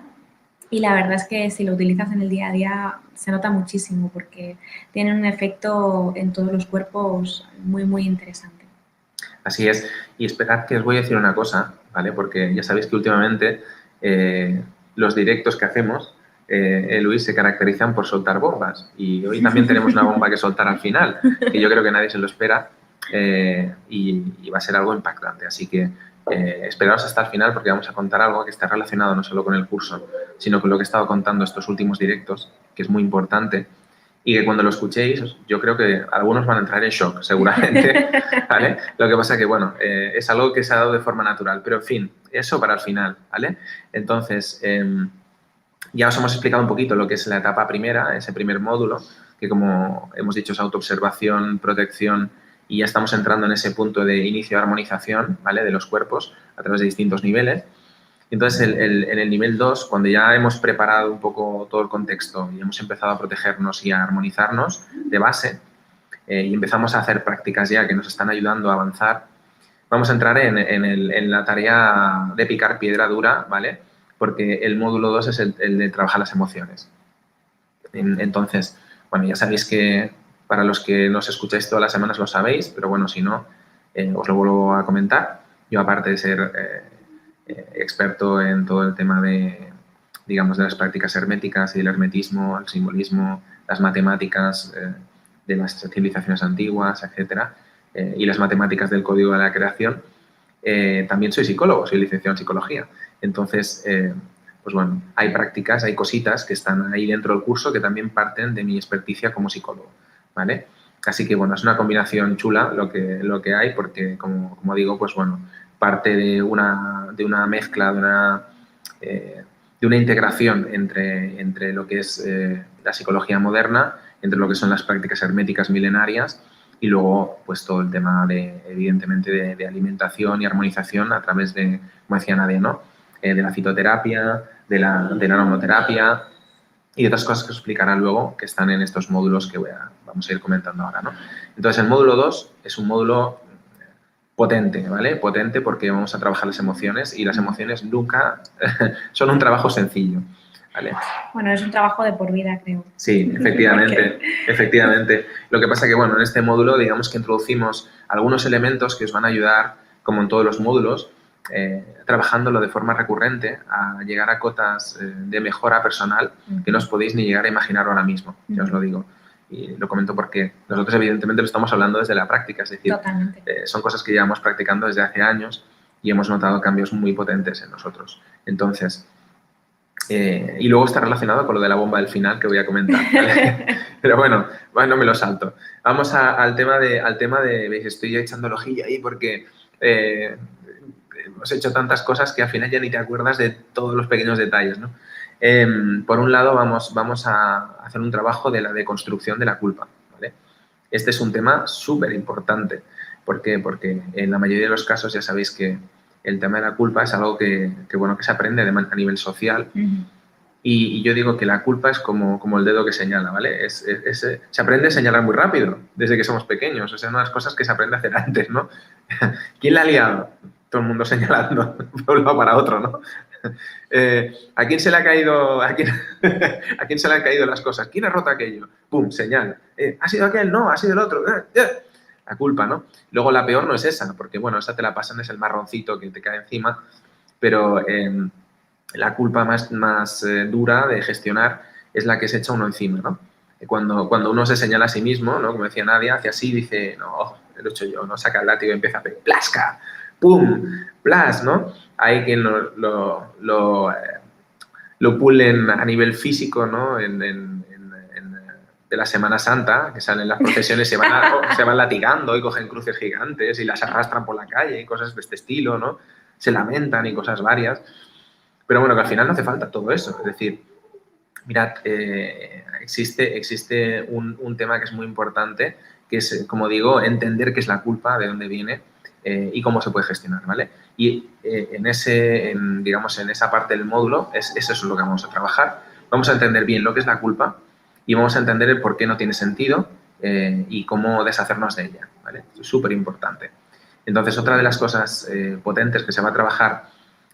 y la verdad es que si lo utilizas en el día a día se nota muchísimo porque tienen un efecto en todos los cuerpos muy, muy interesante. Así es. Y esperad que os voy a decir una cosa, ¿vale? Porque ya sabéis que últimamente los directos que hacemos, Luis, se caracterizan por soltar bombas. Y hoy también tenemos una bomba que soltar al final, que yo creo que nadie se lo espera y va a ser algo impactante. Así que esperaos hasta el final porque vamos a contar algo que está relacionado no solo con el curso, sino con lo que he estado contando estos últimos directos, que es muy importante. Y que cuando lo escuchéis, yo creo que algunos van a entrar en shock, seguramente, ¿vale? Lo que pasa que, bueno, es algo que se ha dado de forma natural, pero, en fin, eso para el final, ¿vale? Entonces, ya os hemos explicado un poquito lo que es la etapa primera, ese primer módulo, que, como hemos dicho, es autoobservación, protección, y ya estamos entrando en ese punto de inicio de armonización, ¿vale? De los cuerpos a través de distintos niveles. Entonces, en el nivel 2, cuando ya hemos preparado un poco todo el contexto y hemos empezado a protegernos y a armonizarnos de base y empezamos a hacer prácticas ya que nos están ayudando a avanzar, vamos a entrar en la tarea de picar piedra dura, ¿vale? Porque el módulo 2 es el de trabajar las emociones. Entonces, bueno, ya sabéis que para los que nos escucháis todas las semanas lo sabéis, pero bueno, si no, os lo vuelvo a comentar. Yo, aparte de ser experto en todo el tema de, digamos, de las prácticas herméticas y del hermetismo, el simbolismo, las matemáticas de las civilizaciones antiguas, etcétera, y las matemáticas del código de la creación, también soy psicólogo, soy licenciado en psicología. Entonces, pues bueno, hay prácticas, hay cositas que están ahí dentro del curso que también parten de mi experticia como psicólogo, ¿vale? Así que, bueno, es una combinación chula lo que hay porque, como digo, pues bueno, parte de una mezcla, de una integración entre lo que es la psicología moderna, entre lo que son las prácticas herméticas milenarias y luego pues todo el tema evidentemente de alimentación y armonización a través de, como decía Nadia, ¿no? De la fitoterapia, de la aromaterapia y otras cosas que os explicarán luego que están en estos módulos que vamos a ir comentando ahora, ¿no? Entonces, el módulo 2 es un módulo potente, ¿vale? Potente porque vamos a trabajar las emociones y las emociones nunca son un trabajo sencillo, ¿vale? Bueno, es un trabajo de por vida, creo. Sí, efectivamente, efectivamente. Lo que pasa que, bueno, en este módulo digamos que introducimos algunos elementos que os van a ayudar, como en todos los módulos, trabajándolo de forma recurrente a llegar a cotas de mejora personal que no os podéis ni llegar a imaginar ahora mismo, ya os lo digo. Y lo comento porque nosotros evidentemente lo estamos hablando desde la práctica, es decir, son cosas que llevamos practicando desde hace años y hemos notado cambios muy potentes en nosotros. Entonces, y luego está relacionado con lo de la bomba del final que voy a comentar, ¿vale? Pero bueno, no me lo salto. Vamos al tema de, veis, estoy echando el ojillo ahí porque hemos hecho tantas cosas que al final ya ni te acuerdas de todos los pequeños detalles, ¿no? Por un lado, vamos a hacer un trabajo de la deconstrucción de la culpa, ¿vale? Este es un tema súper importante. ¿Por qué? Porque en la mayoría de los casos ya sabéis que el tema de la culpa es algo que se aprende a nivel social. Y yo digo que la culpa es como el dedo que señala, ¿vale? Se aprende a señalar muy rápido desde que somos pequeños. O sea, una de las cosas que se aprende a hacer antes, ¿no? ¿Quién la ha liado? Todo el mundo señalando de un lado para otro, ¿no? ¿A quién se le ha caído ¿a quién se le han caído las cosas? ¿Quién ha roto aquello? ¡Pum! Señal. ¿Ha sido aquel? No, ha sido el otro. La culpa, ¿no? Luego la peor no es esa, porque, bueno, esa te la pasan, es el marroncito que te cae encima, pero la culpa más dura de gestionar es la que se echa uno encima, ¿no? Cuando uno se señala a sí mismo, ¿no? Como decía Nadia, hace así, dice, no, lo he hecho yo, ¿no? Saca el látigo y empieza a pegar, ¡plasca! ¡Pum! ¡Plas! ¿no? Hay quien lo pulen a nivel físico, ¿no? De la Semana Santa, que salen las procesiones, se van latigando y cogen cruces gigantes y las arrastran por la calle y cosas de este estilo, ¿no? Se lamentan y cosas varias. Pero bueno, que al final no hace falta todo eso. Es decir, mirad, existe un tema que es muy importante, que es, como digo, entender qué es la culpa, de dónde viene y cómo se puede gestionar, ¿vale? Y en esa parte del módulo, eso es lo que vamos a trabajar. Vamos a entender bien lo que es la culpa y vamos a entender el por qué no tiene sentido y cómo deshacernos de ella, ¿vale? Es súper importante. Entonces, otra de las cosas potentes que se va a trabajar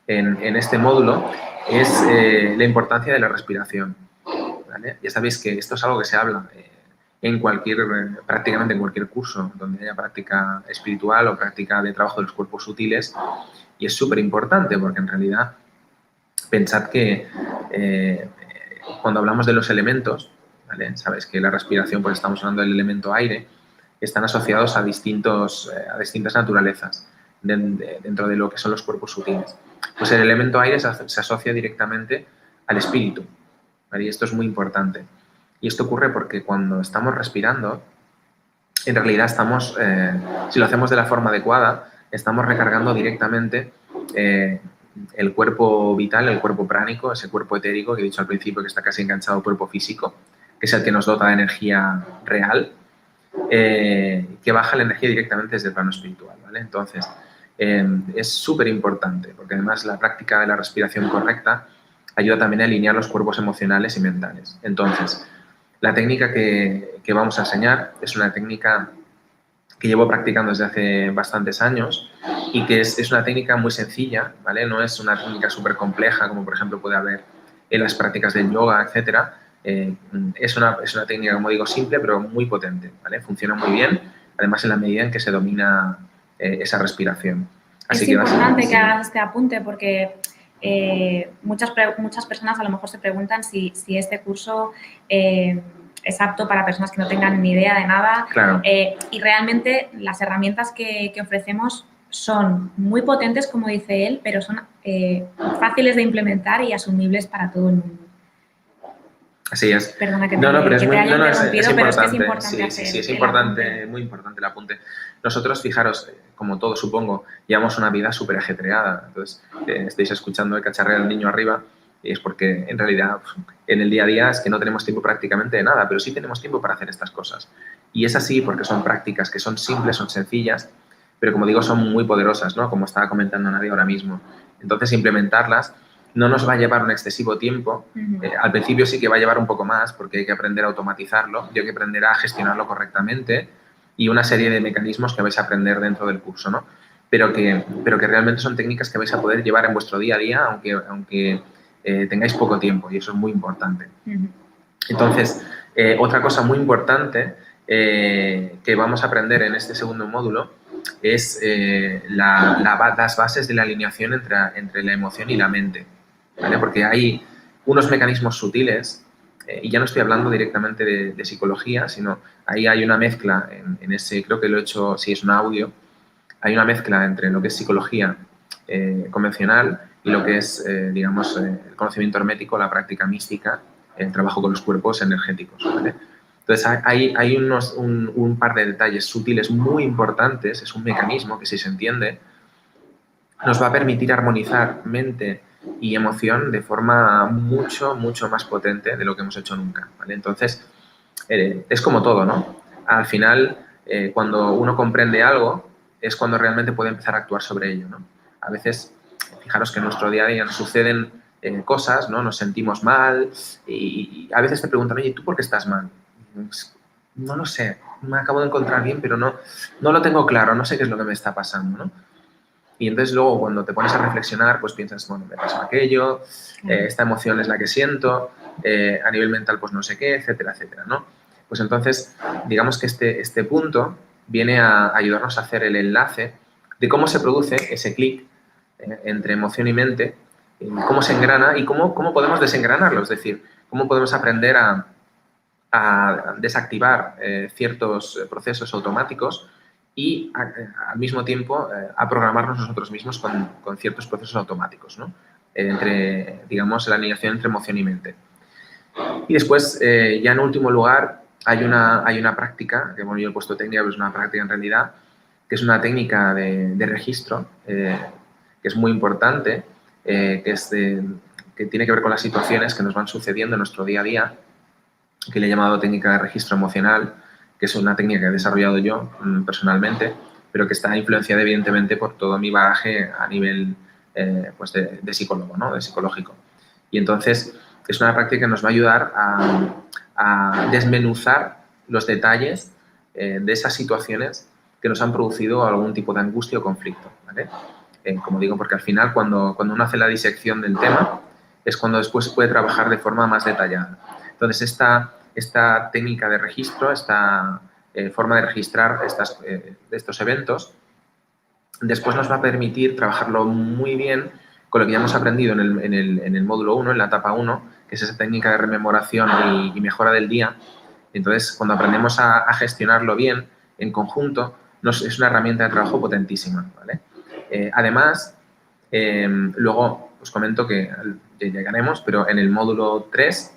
en este módulo es la importancia de la respiración, ¿vale? Ya sabéis que esto es algo que se habla prácticamente en cualquier curso donde haya práctica espiritual o práctica de trabajo de los cuerpos sutiles, y es súper importante porque en realidad pensad que cuando hablamos de los elementos, ¿vale? Sabéis que la respiración, pues estamos hablando del elemento aire, están asociados a distintas naturalezas dentro de lo que son los cuerpos sutiles. Pues el elemento aire se asocia directamente al espíritu, ¿vale? Y esto es muy importante. Y esto ocurre porque cuando estamos respirando, en realidad estamos, si lo hacemos de la forma adecuada, estamos recargando directamente el cuerpo vital, el cuerpo pránico, ese cuerpo etérico que he dicho al principio que está casi enganchado al cuerpo físico, que es el que nos dota de energía real, que baja la energía directamente desde el plano espiritual, ¿vale? Entonces, es súper importante porque además la práctica de la respiración correcta ayuda también a alinear los cuerpos emocionales y mentales. Entonces, la técnica que vamos a enseñar es una técnica que llevo practicando desde hace bastantes años y que es una técnica muy sencilla, ¿vale? No es una técnica súper compleja como, por ejemplo, puede haber en las prácticas del yoga, etcétera. Es una técnica, como digo, simple, pero muy potente, ¿vale? Funciona muy bien, además en la medida en que se domina esa respiración. Así es importante que hagas este apunte porque muchas personas a lo mejor se preguntan si este curso es apto para personas que no tengan ni idea de nada. Claro. Y realmente las herramientas que ofrecemos son muy potentes, como dice él, pero son fáciles de implementar y asumibles para todo el mundo. Así es. Perdona que te haya interrumpido, pero es que es importante. Sí, es importante, muy importante el apunte. Nosotros, fijaros, como todos supongo, llevamos una vida súper ajetreada. Entonces, estáis escuchando el cacharreo del niño arriba y es porque en realidad en el día a día es que no tenemos tiempo prácticamente de nada, pero sí tenemos tiempo para hacer estas cosas. Y es así porque son prácticas que son simples, son sencillas, pero como digo, son muy poderosas, ¿no? Como estaba comentando Nadia ahora mismo. Entonces, implementarlas no nos va a llevar un excesivo tiempo. Al principio sí que va a llevar un poco más porque hay que aprender a automatizarlo y hay que aprender a gestionarlo correctamente y una serie de mecanismos que vais a aprender dentro del curso, ¿no? Pero que realmente son técnicas que vais a poder llevar en vuestro día a día, aunque tengáis poco tiempo, y eso es muy importante. Entonces, otra cosa muy importante que vamos a aprender en este segundo módulo es las bases de la alineación entre la emoción y la mente, ¿vale? Porque hay unos mecanismos sutiles, y ya no estoy hablando directamente de psicología, sino ahí hay una mezcla en ese, creo que lo he hecho, si es un audio, hay una mezcla entre lo que es psicología convencional y lo que es, digamos, el conocimiento hermético, la práctica mística, el trabajo con los cuerpos energéticos, ¿vale? Entonces, hay un par de detalles sutiles muy importantes, es un mecanismo que, si se entiende, nos va a permitir armonizar mente y emoción de forma mucho, mucho más potente de lo que hemos hecho nunca, ¿vale? Entonces, es como todo, ¿no? Al final, cuando uno comprende algo, es cuando realmente puede empezar a actuar sobre ello, ¿no? A veces, fijaros que en nuestro día a día nos suceden cosas, ¿no? Nos sentimos mal y a veces te preguntan, oye, ¿tú por qué estás mal? No lo sé, me acabo de encontrar bien, pero no lo tengo claro, no sé qué es lo que me está pasando, ¿no? Y entonces luego cuando te pones a reflexionar, pues piensas, bueno, me pasó aquello, esta emoción es la que siento, a nivel mental pues no sé qué, etcétera, etcétera, ¿no? Pues entonces, digamos que este punto viene a ayudarnos a hacer el enlace de cómo se produce ese clic entre emoción y mente, cómo se engrana y cómo podemos desengranarlo, es decir, cómo podemos aprender a desactivar ciertos procesos automáticos y al mismo tiempo a programarnos nosotros mismos con ciertos procesos automáticos, ¿no? Entre, digamos, la alineación entre emoción y mente. Y después, ya en último lugar, hay una práctica, que bueno, yo he puesto técnica, pero es una práctica en realidad, que es una técnica de registro, que es muy importante, que tiene que ver con las situaciones que nos van sucediendo en nuestro día a día, que le he llamado técnica de registro emocional, que es una técnica que he desarrollado yo personalmente, pero que está influenciada evidentemente por todo mi bagaje a nivel pues de psicólogo, ¿no? De psicológico. Y entonces es una práctica que nos va a ayudar a desmenuzar los detalles de esas situaciones que nos han producido algún tipo de angustia o conflicto, ¿vale? Como digo, porque al final cuando uno hace la disección del tema es cuando después se puede trabajar de forma más detallada. Entonces, esta técnica de registro, esta forma de registrar estos eventos, después nos va a permitir trabajarlo muy bien con lo que ya hemos aprendido en el módulo 1, en la etapa 1, que es esa técnica de rememoración y mejora del día. Entonces, cuando aprendemos a gestionarlo bien, en conjunto, es una herramienta de trabajo potentísima, ¿vale? Además, luego os comento que llegaremos, pero en el módulo 3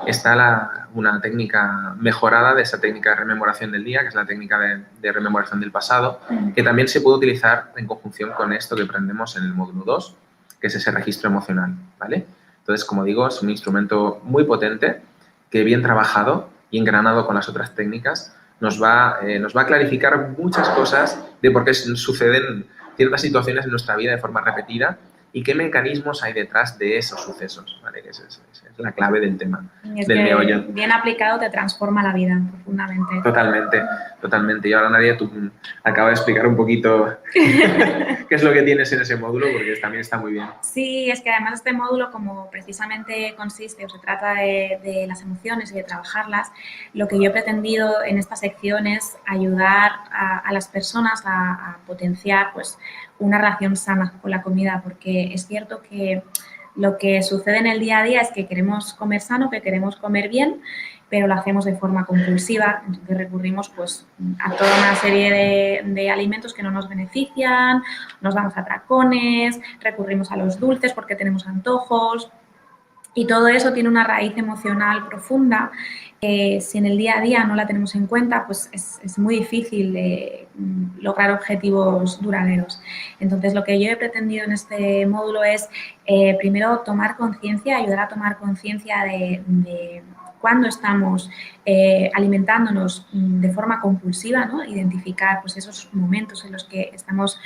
está una técnica mejorada de esa técnica de rememoración del día, que es la técnica de rememoración del pasado, que también se puede utilizar en conjunción con esto que aprendemos en el módulo 2, que es ese registro emocional, ¿vale? Entonces, como digo, es un instrumento muy potente que, bien trabajado y engranado con las otras técnicas, nos va a clarificar muchas cosas de por qué suceden ciertas situaciones en nuestra vida de forma repetida y qué mecanismos hay detrás de esos sucesos, ¿vale? Que es la clave del tema, del meollo. Bien aplicado te transforma la vida profundamente. Totalmente, totalmente. Y ahora, Nadia, tú acabas de explicar un poquito qué es lo que tienes en ese módulo, porque también está muy bien. Sí, es que además este módulo, como precisamente consiste o se trata de las emociones y de trabajarlas, lo que yo he pretendido en esta sección es ayudar a las personas a potenciar pues, una relación sana con la comida, porque es cierto que lo que sucede en el día a día es que queremos comer sano, que queremos comer bien, pero lo hacemos de forma compulsiva, entonces recurrimos pues, a toda una serie de alimentos que no nos benefician, nos damos atracones, recurrimos a los dulces porque tenemos antojos y todo eso tiene una raíz emocional profunda si en el día a día no la tenemos en cuenta, pues es muy difícil lograr objetivos duraderos. Entonces, lo que yo he pretendido en este módulo es, primero, tomar conciencia, ayudar a tomar conciencia de cuando estamos alimentándonos de forma compulsiva, ¿no? Identificar pues, esos momentos en los que estamos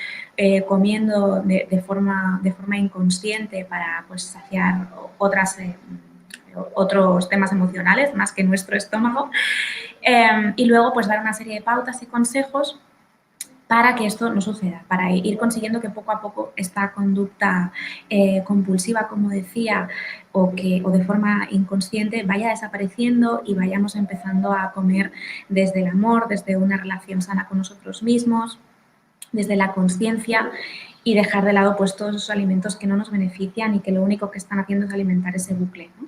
comiendo de forma inconsciente para pues, saciar otros temas emocionales más que nuestro estómago. Y luego pues dar una serie de pautas y consejos para que esto no suceda, para ir consiguiendo que poco a poco esta conducta compulsiva, como decía, o de forma inconsciente vaya desapareciendo y vayamos empezando a comer desde el amor, desde una relación sana con nosotros mismos, desde la conciencia y dejar de lado pues todos esos alimentos que no nos benefician y que lo único que están haciendo es alimentar ese bucle, ¿no?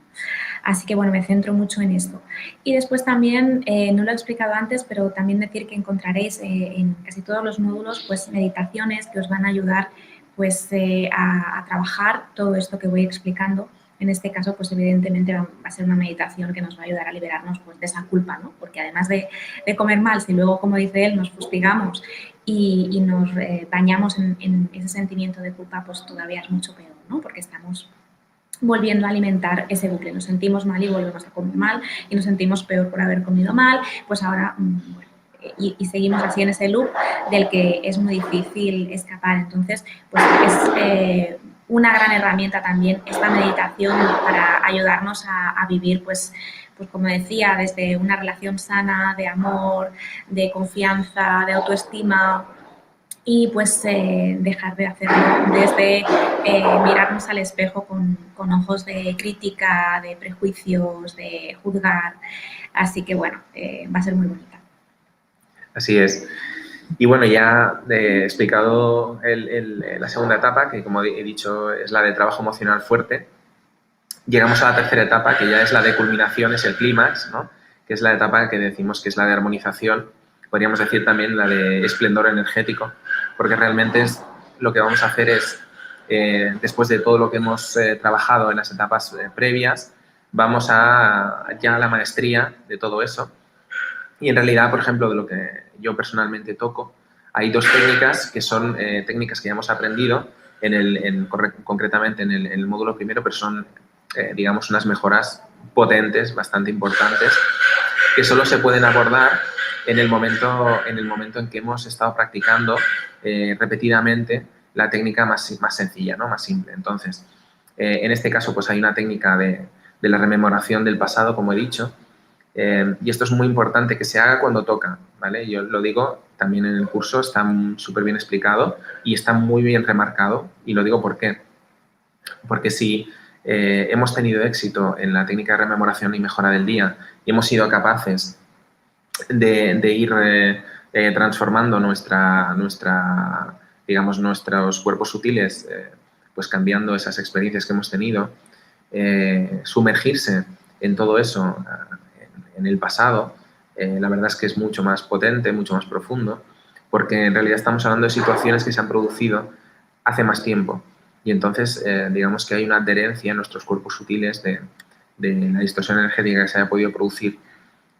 Así que, bueno, me centro mucho en esto. Y después también, no lo he explicado antes, pero también decir que encontraréis en casi todos los módulos pues meditaciones que os van a ayudar pues a trabajar todo esto que voy explicando. En este caso, pues evidentemente va a ser una meditación que nos va a ayudar a liberarnos pues, de esa culpa, ¿no? Porque además de comer mal, si luego, como dice él, nos fustigamos y nos dañamos en ese sentimiento de culpa, pues todavía es mucho peor, ¿no? Porque estamos volviendo a alimentar ese bucle. Nos sentimos mal y volvemos a comer mal y nos sentimos peor por haber comido mal, pues ahora, bueno, y seguimos así en ese loop del que es muy difícil escapar. Entonces, pues es una gran herramienta también esta meditación para ayudarnos a vivir, pues como decía, desde una relación sana, de amor, de confianza, de autoestima, y pues dejar de hacerlo desde mirarnos al espejo con ojos de crítica, de prejuicios, de juzgar. Así que, bueno, va a ser muy bonita. Así es. Y bueno, ya he explicado la segunda etapa, que como he dicho es la de trabajo emocional fuerte. Llegamos a la tercera etapa, que ya es la de culminación, es el clímax, ¿no? Que es la etapa que decimos que es la de armonización. Podríamos decir también la de esplendor energético, porque realmente lo que vamos a hacer es, después de todo lo que hemos trabajado en las etapas previas, vamos ya a la maestría de todo eso. Y en realidad, por ejemplo, de lo que yo personalmente toco, hay dos técnicas que son técnicas que ya hemos aprendido concretamente en el módulo primero, pero son, digamos, unas mejoras potentes, bastante importantes, que solo se pueden abordar en el momento en que hemos estado practicando repetidamente la técnica más sencilla, ¿no? Más simple. Entonces, en este caso, pues hay una técnica de la rememoración del pasado, como he dicho, y esto es muy importante que se haga cuando toca, ¿vale? Yo lo digo también en el curso, está súper bien explicado y está muy bien remarcado, y lo digo ¿por qué? Porque si hemos tenido éxito en la técnica de rememoración y mejora del día y hemos sido capaces de ir transformando digamos, nuestros cuerpos sutiles, pues cambiando esas experiencias que hemos tenido, sumergirse en todo eso en el pasado, la verdad es que es mucho más potente, mucho más profundo, porque en realidad estamos hablando de situaciones que se han producido hace más tiempo y entonces digamos que hay una adherencia en nuestros cuerpos sutiles de la distorsión energética que se haya podido producir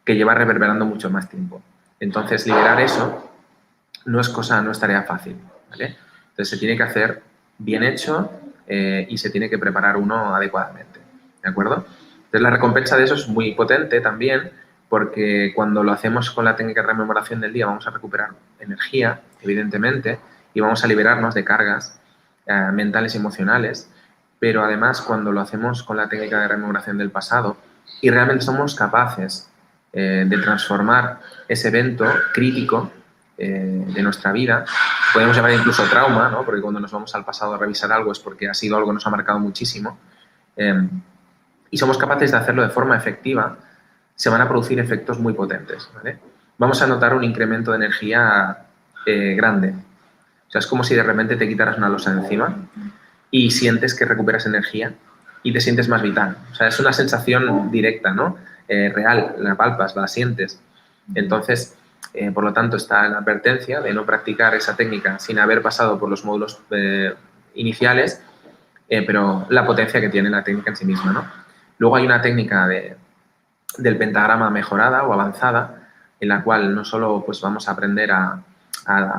que lleva reverberando mucho más tiempo. Entonces, liberar eso no es tarea fácil, ¿vale? Entonces, se tiene que hacer bien hecho y se tiene que preparar uno adecuadamente, ¿de acuerdo? Entonces, la recompensa de eso es muy potente también, porque cuando lo hacemos con la técnica de rememoración del día vamos a recuperar energía, evidentemente, y vamos a liberarnos de cargas mentales y emocionales, pero además cuando lo hacemos con la técnica de rememoración del pasado y realmente somos capaces de transformar ese evento crítico de nuestra vida, podemos llamar incluso trauma, ¿no? Porque cuando nos vamos al pasado a revisar algo es porque ha sido algo que nos ha marcado muchísimo, y somos capaces de hacerlo de forma efectiva, se van a producir efectos muy potentes, ¿vale? Vamos a notar un incremento de energía grande. O sea, es como si de repente te quitaras una losa de encima y sientes que recuperas energía y te sientes más vital. O sea, es una sensación directa, ¿no? Real, la palpas, la sientes. Entonces, por lo tanto, está la advertencia de no practicar esa técnica sin haber pasado por los módulos iniciales, pero la potencia que tiene la técnica en sí misma, ¿no? Luego hay una técnica del pentagrama mejorada o avanzada, en la cual no solo pues, vamos a aprender a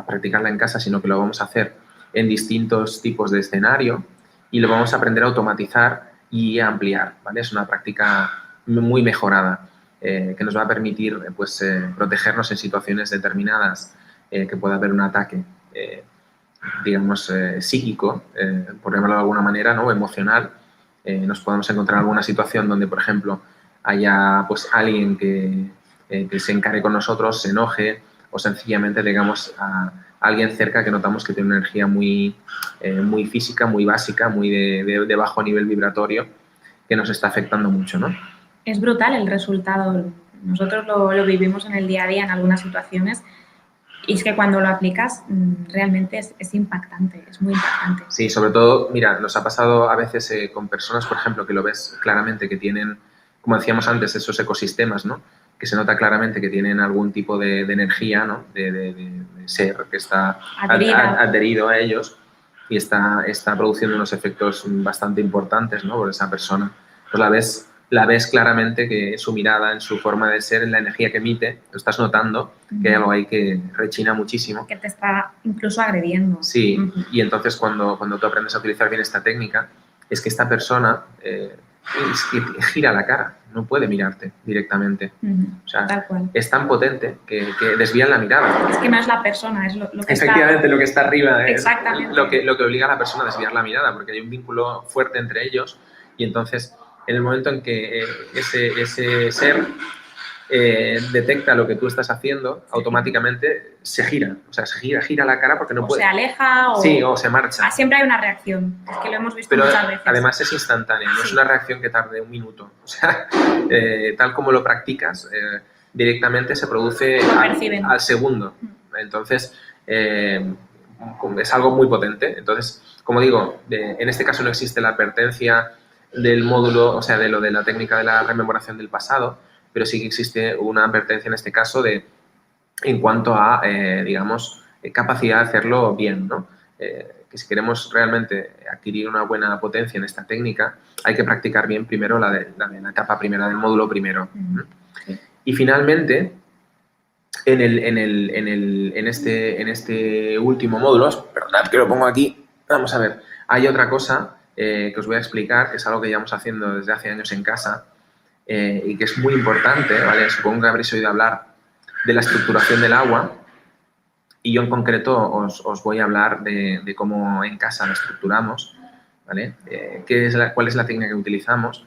practicarla en casa, sino que lo vamos a hacer en distintos tipos de escenario y lo vamos a aprender a automatizar y a ampliar, ¿vale? Es una práctica muy mejorada que nos va a permitir pues, protegernos en situaciones determinadas que pueda haber un ataque, digamos, psíquico, por llamarlo de alguna manera, ¿no? O emocional. Nos podemos encontrar en alguna situación donde, por ejemplo, haya pues, alguien que se encare con nosotros, se enoje o sencillamente tengamos a alguien cerca que notamos que tiene una energía muy física, muy básica, muy de bajo nivel vibratorio, que nos está afectando mucho, ¿no? Es brutal el resultado. Nosotros lo vivimos en el día a día en algunas situaciones y es que cuando lo aplicas realmente es impactante, es muy impactante. Sí, sobre todo, mira, nos ha pasado a veces con personas, por ejemplo, que lo ves claramente que tienen, como decíamos antes, esos ecosistemas, ¿no? Que se nota claramente que tienen algún tipo de energía, ¿no? De ser que está adherido a ellos y está produciendo unos efectos bastante importantes, ¿no? Por esa persona. Pues la ves claramente que en su mirada, en su forma de ser, en la energía que emite, lo estás notando que hay algo ahí que rechina muchísimo. Que te está incluso agrediendo. Sí, y entonces cuando tú aprendes a utilizar bien esta técnica, es que esta persona gira la cara, no puede mirarte directamente. O sea, tal cual. Es tan potente que desvían la mirada. Es que no es la persona, es lo que efectivamente, está... lo que está arriba. Exactamente. Lo que obliga a la persona a desviar la mirada, porque hay un vínculo fuerte entre ellos y entonces en el momento en que ese ser detecta lo que tú estás haciendo, automáticamente se gira. O sea, gira la cara porque no puede. O se aleja o... Sí, o se marcha. Siempre hay una reacción. Es que lo hemos visto pero muchas veces. Además es instantánea, no es una reacción que tarde un minuto. O sea, tal como lo practicas, directamente se produce al segundo. Entonces, es algo muy potente. Entonces, como digo, en este caso no existe la advertencia del módulo, o sea, de lo de la técnica de la rememoración del pasado, pero sí que existe una advertencia en este caso en cuanto a, digamos, capacidad de hacerlo bien, ¿no? Que si queremos realmente adquirir una buena potencia en esta técnica, hay que practicar bien primero la etapa primera, del módulo primero. Sí. Y finalmente, en este último módulo, perdonad que lo pongo aquí, vamos a ver, hay otra cosa que os voy a explicar, que es algo que llevamos haciendo desde hace años en casa, y que es muy importante, ¿vale? Supongo que habréis oído hablar de la estructuración del agua y yo en concreto os voy a hablar de cómo en casa lo estructuramos, ¿vale? ¿Cuál es la técnica que utilizamos?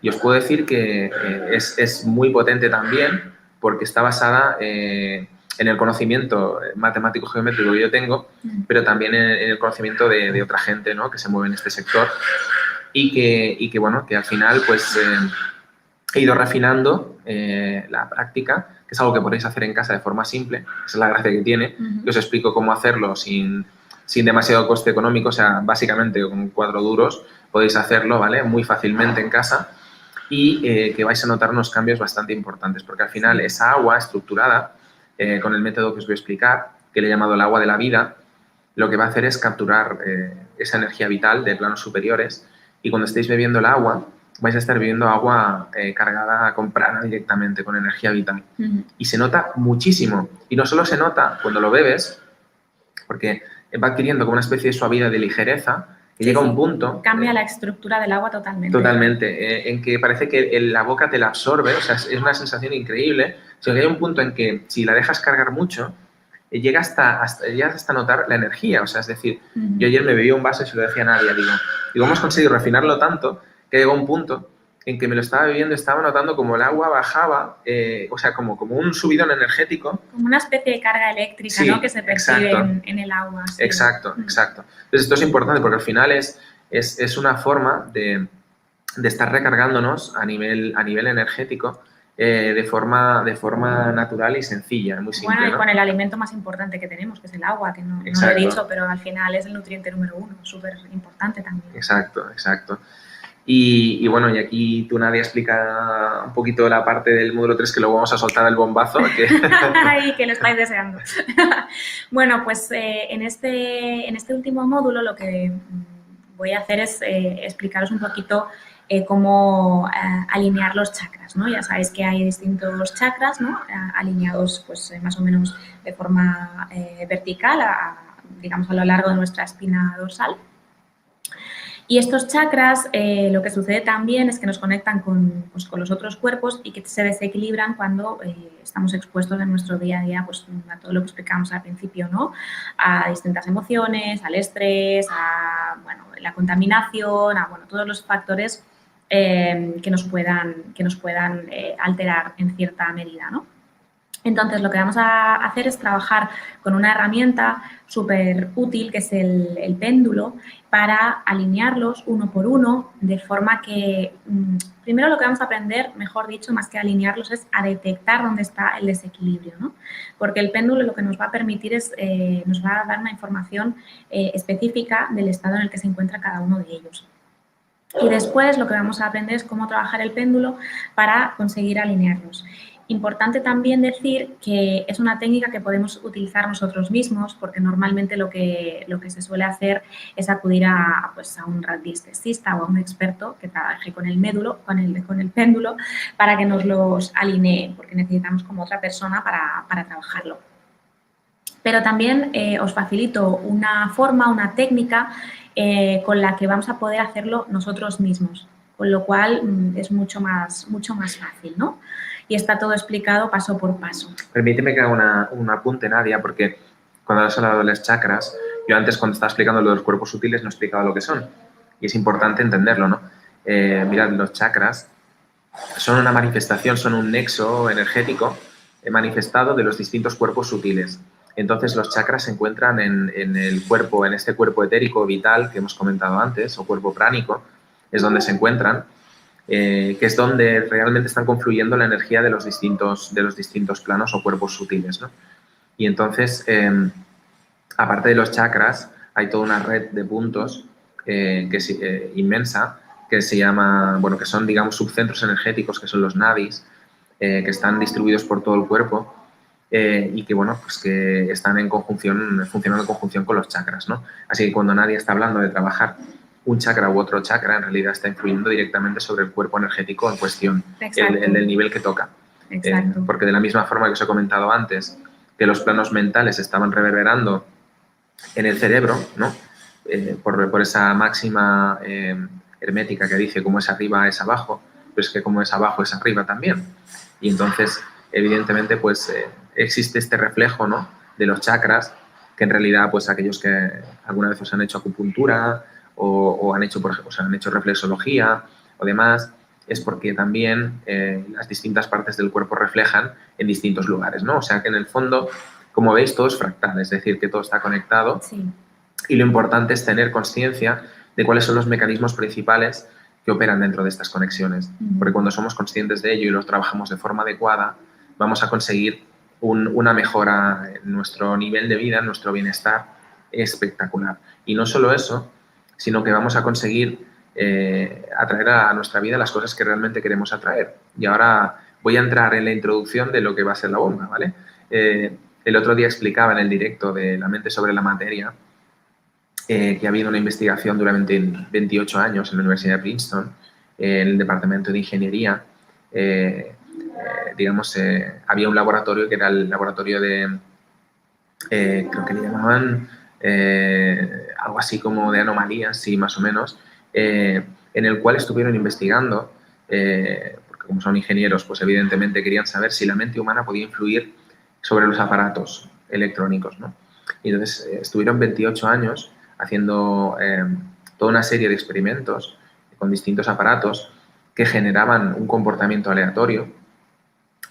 Y os puedo decir que es muy potente también porque está basada en el conocimiento matemático geométrico que yo tengo, pero también en el conocimiento de otra gente, ¿no? Que se mueve en este sector y que bueno, que al final pues he ido refinando la práctica, que es algo que podéis hacer en casa de forma simple, esa es la gracia que tiene, que os explico cómo hacerlo sin demasiado coste económico, o sea, básicamente con 4 duros podéis hacerlo, ¿vale? Muy fácilmente en casa y que vais a notar unos cambios bastante importantes, porque al final esa agua estructurada, con el método que os voy a explicar, que le he llamado el agua de la vida, lo que va a hacer es capturar esa energía vital de planos superiores y cuando estéis bebiendo el agua, vais a estar bebiendo agua cargada con prana directamente, con energía vital. Y se nota muchísimo. Y no solo se nota cuando lo bebes, porque va adquiriendo como una especie de suavidad, de ligereza, que llega a un punto... Cambia la estructura del agua totalmente. Totalmente. En que parece que la boca te la absorbe, o sea, es una sensación increíble. O sea, que hay un punto en que si la dejas cargar mucho, llegas hasta notar la energía. O sea, es decir, yo ayer me bebí un vaso y se lo decía a nadie. Digo, hemos conseguido refinarlo tanto que llegó un punto en que me lo estaba bebiendo, estaba notando como el agua bajaba, o sea, como un subidón energético. Como una especie de carga eléctrica, sí, ¿no? Que se percibe en el agua. Sí. Exacto. Entonces, esto es importante porque al final es una forma de estar recargándonos a nivel energético de forma natural y sencilla, muy simple. Bueno, y con el alimento más importante que tenemos, que es el agua, que no lo he dicho, pero al final es el nutriente número 1, súper importante también. Exacto. Y bueno, y aquí tú, Nadia, explica un poquito la parte del módulo 3 que luego vamos a soltar el bombazo. Ay, que lo estáis deseando. Bueno, pues en este último módulo lo que voy a hacer es explicaros un poquito cómo alinear los chakras, ¿no? Ya sabéis que hay distintos chakras, ¿no? Alineados pues más o menos de forma vertical, digamos a lo largo de nuestra espina dorsal. Y estos chakras, lo que sucede también es que nos conectan con los otros cuerpos y que se desequilibran cuando estamos expuestos en nuestro día a día pues, a todo lo que explicamos al principio, ¿no? A distintas emociones, al estrés, a bueno, la contaminación, a bueno, todos los factores que nos puedan alterar en cierta medida, ¿no? Entonces, lo que vamos a hacer es trabajar con una herramienta súper útil, que es el péndulo, para alinearlos uno por uno, de forma que, primero lo que vamos a aprender, mejor dicho, más que alinearlos, es a detectar dónde está el desequilibrio, ¿no? Porque el péndulo lo que nos va a permitir es, nos va a dar una información específica del estado en el que se encuentra cada uno de ellos. Y después lo que vamos a aprender es cómo trabajar el péndulo para conseguir alinearlos. Importante también decir que es una técnica que podemos utilizar nosotros mismos, porque normalmente lo que se suele hacer es acudir a un radiestesista o a un experto que trabaje con el péndulo para que nos los alinee, porque necesitamos como otra persona para trabajarlo. Pero también os facilito una forma, una técnica con la que vamos a poder hacerlo nosotros mismos, con lo cual es mucho más fácil, ¿no? Y está todo explicado paso por paso. Permíteme que haga un apunte, Nadia, porque cuando has hablado de los chakras, yo antes cuando estaba explicando lo de los cuerpos sutiles no explicaba lo que son. Y es importante entenderlo, ¿no? Mirad, los chakras son una manifestación, son un nexo energético manifestado de los distintos cuerpos sutiles. Entonces, los chakras se encuentran en el cuerpo, en este cuerpo etérico vital que hemos comentado antes, o cuerpo pránico, es donde se encuentran, que es donde realmente están confluyendo la energía de los distintos planos o cuerpos sutiles, ¿no? Y entonces, aparte de los chakras, hay toda una red de puntos que es inmensa, que se llama, bueno, que son, digamos, subcentros energéticos, que son los nadis, que están distribuidos por todo el cuerpo y que, bueno, pues que están en conjunción, funcionan en conjunción con los chakras, ¿no? Así que cuando nadie está hablando de trabajar un chakra u otro chakra, en realidad está influyendo directamente sobre el cuerpo energético en cuestión, el del nivel que toca. Exacto. Porque de la misma forma que os he comentado antes, que los planos mentales estaban reverberando en el cerebro, ¿no? Por esa máxima hermética que dice como es arriba es abajo, pues que como es abajo es arriba también. Y entonces, evidentemente, pues existe este reflejo, ¿no? De los chakras, que en realidad, pues aquellos que alguna vez os han hecho acupuntura o han hecho, por ejemplo, han hecho reflexología o demás, es porque también las distintas partes del cuerpo reflejan en distintos lugares, ¿no? O sea que en el fondo, como veis, todo es fractal, es decir, que todo está conectado. Sí. Y lo importante es tener conciencia de cuáles son los mecanismos principales que operan dentro de estas conexiones. Porque cuando somos conscientes de ello y los trabajamos de forma adecuada, vamos a conseguir una mejora en nuestro nivel de vida, en nuestro bienestar espectacular. Y no solo eso, sino que vamos a conseguir atraer a nuestra vida las cosas que realmente queremos atraer. Y ahora voy a entrar en la introducción de lo que va a ser la bomba, ¿vale? El otro día explicaba en el directo de La mente sobre la materia que ha habido una investigación durante 28 años en la Universidad de Princeton, en el departamento de ingeniería. Había un laboratorio que era el laboratorio de, creo que le llamaban algo así como de anomalías, sí, más o menos, en el cual estuvieron investigando, porque como son ingenieros, pues evidentemente querían saber si la mente humana podía influir sobre los aparatos electrónicos, ¿no? Y entonces estuvieron 28 años haciendo toda una serie de experimentos con distintos aparatos que generaban un comportamiento aleatorio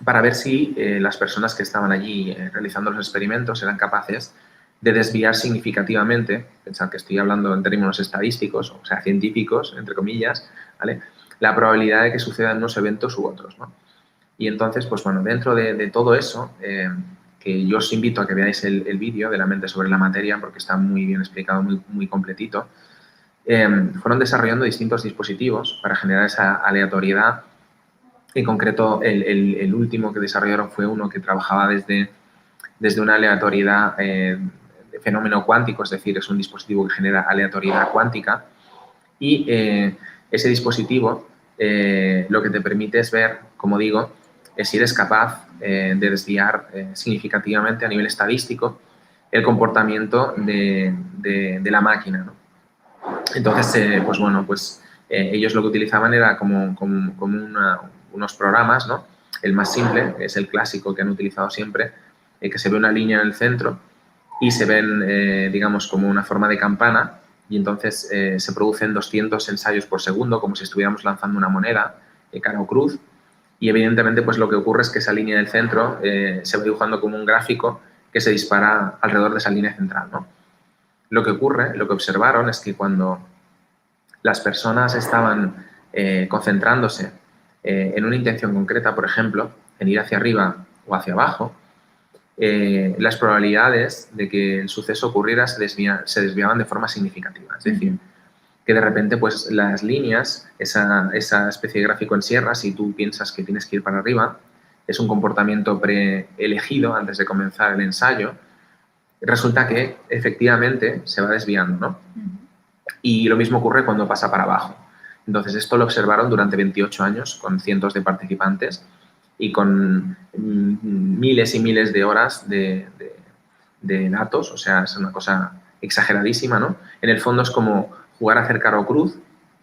para ver si las personas que estaban allí realizando los experimentos eran capaces de desviar significativamente, pensad que estoy hablando en términos estadísticos, o sea, científicos, entre comillas, ¿vale?, la probabilidad de que sucedan unos eventos u otros, ¿no? Y entonces, pues bueno, dentro de todo eso, que yo os invito a que veáis el vídeo de La mente sobre la materia, porque está muy bien explicado, muy completito, fueron desarrollando distintos dispositivos para generar esa aleatoriedad. En concreto, el último que desarrollaron fue uno que trabajaba desde una aleatoriedad de fenómeno cuántico, es decir, es un dispositivo que genera aleatoriedad cuántica y ese dispositivo lo que te permite es ver, como digo, si eres capaz de desviar significativamente a nivel estadístico el comportamiento de la máquina, ¿no? Entonces, pues bueno, pues ellos lo que utilizaban era como unos programas, ¿no? El más simple, es el clásico que han utilizado siempre, que se ve una línea en el centro y se ven, digamos, como una forma de campana y entonces se producen 200 ensayos por segundo, como si estuviéramos lanzando una moneda, cara o cruz, y evidentemente pues lo que ocurre es que esa línea del centro se va dibujando como un gráfico que se dispara alrededor de esa línea central, ¿no? Lo que ocurre, lo que observaron es que cuando las personas estaban concentrándose en una intención concreta, por ejemplo, en ir hacia arriba o hacia abajo, las probabilidades de que el suceso ocurriera se desviaban de forma significativa. Es decir, que de repente pues las líneas, esa especie de gráfico en sierra, si tú piensas que tienes que ir para arriba, es un comportamiento preelegido antes de comenzar el ensayo, resulta que efectivamente se va desviando, ¿no? Y lo mismo ocurre cuando pasa para abajo. Entonces, esto lo observaron durante 28 años con cientos de participantes y con miles y miles de horas de datos, o sea, es una cosa exageradísima, ¿no? En el fondo es como jugar a hacer cara o cruz,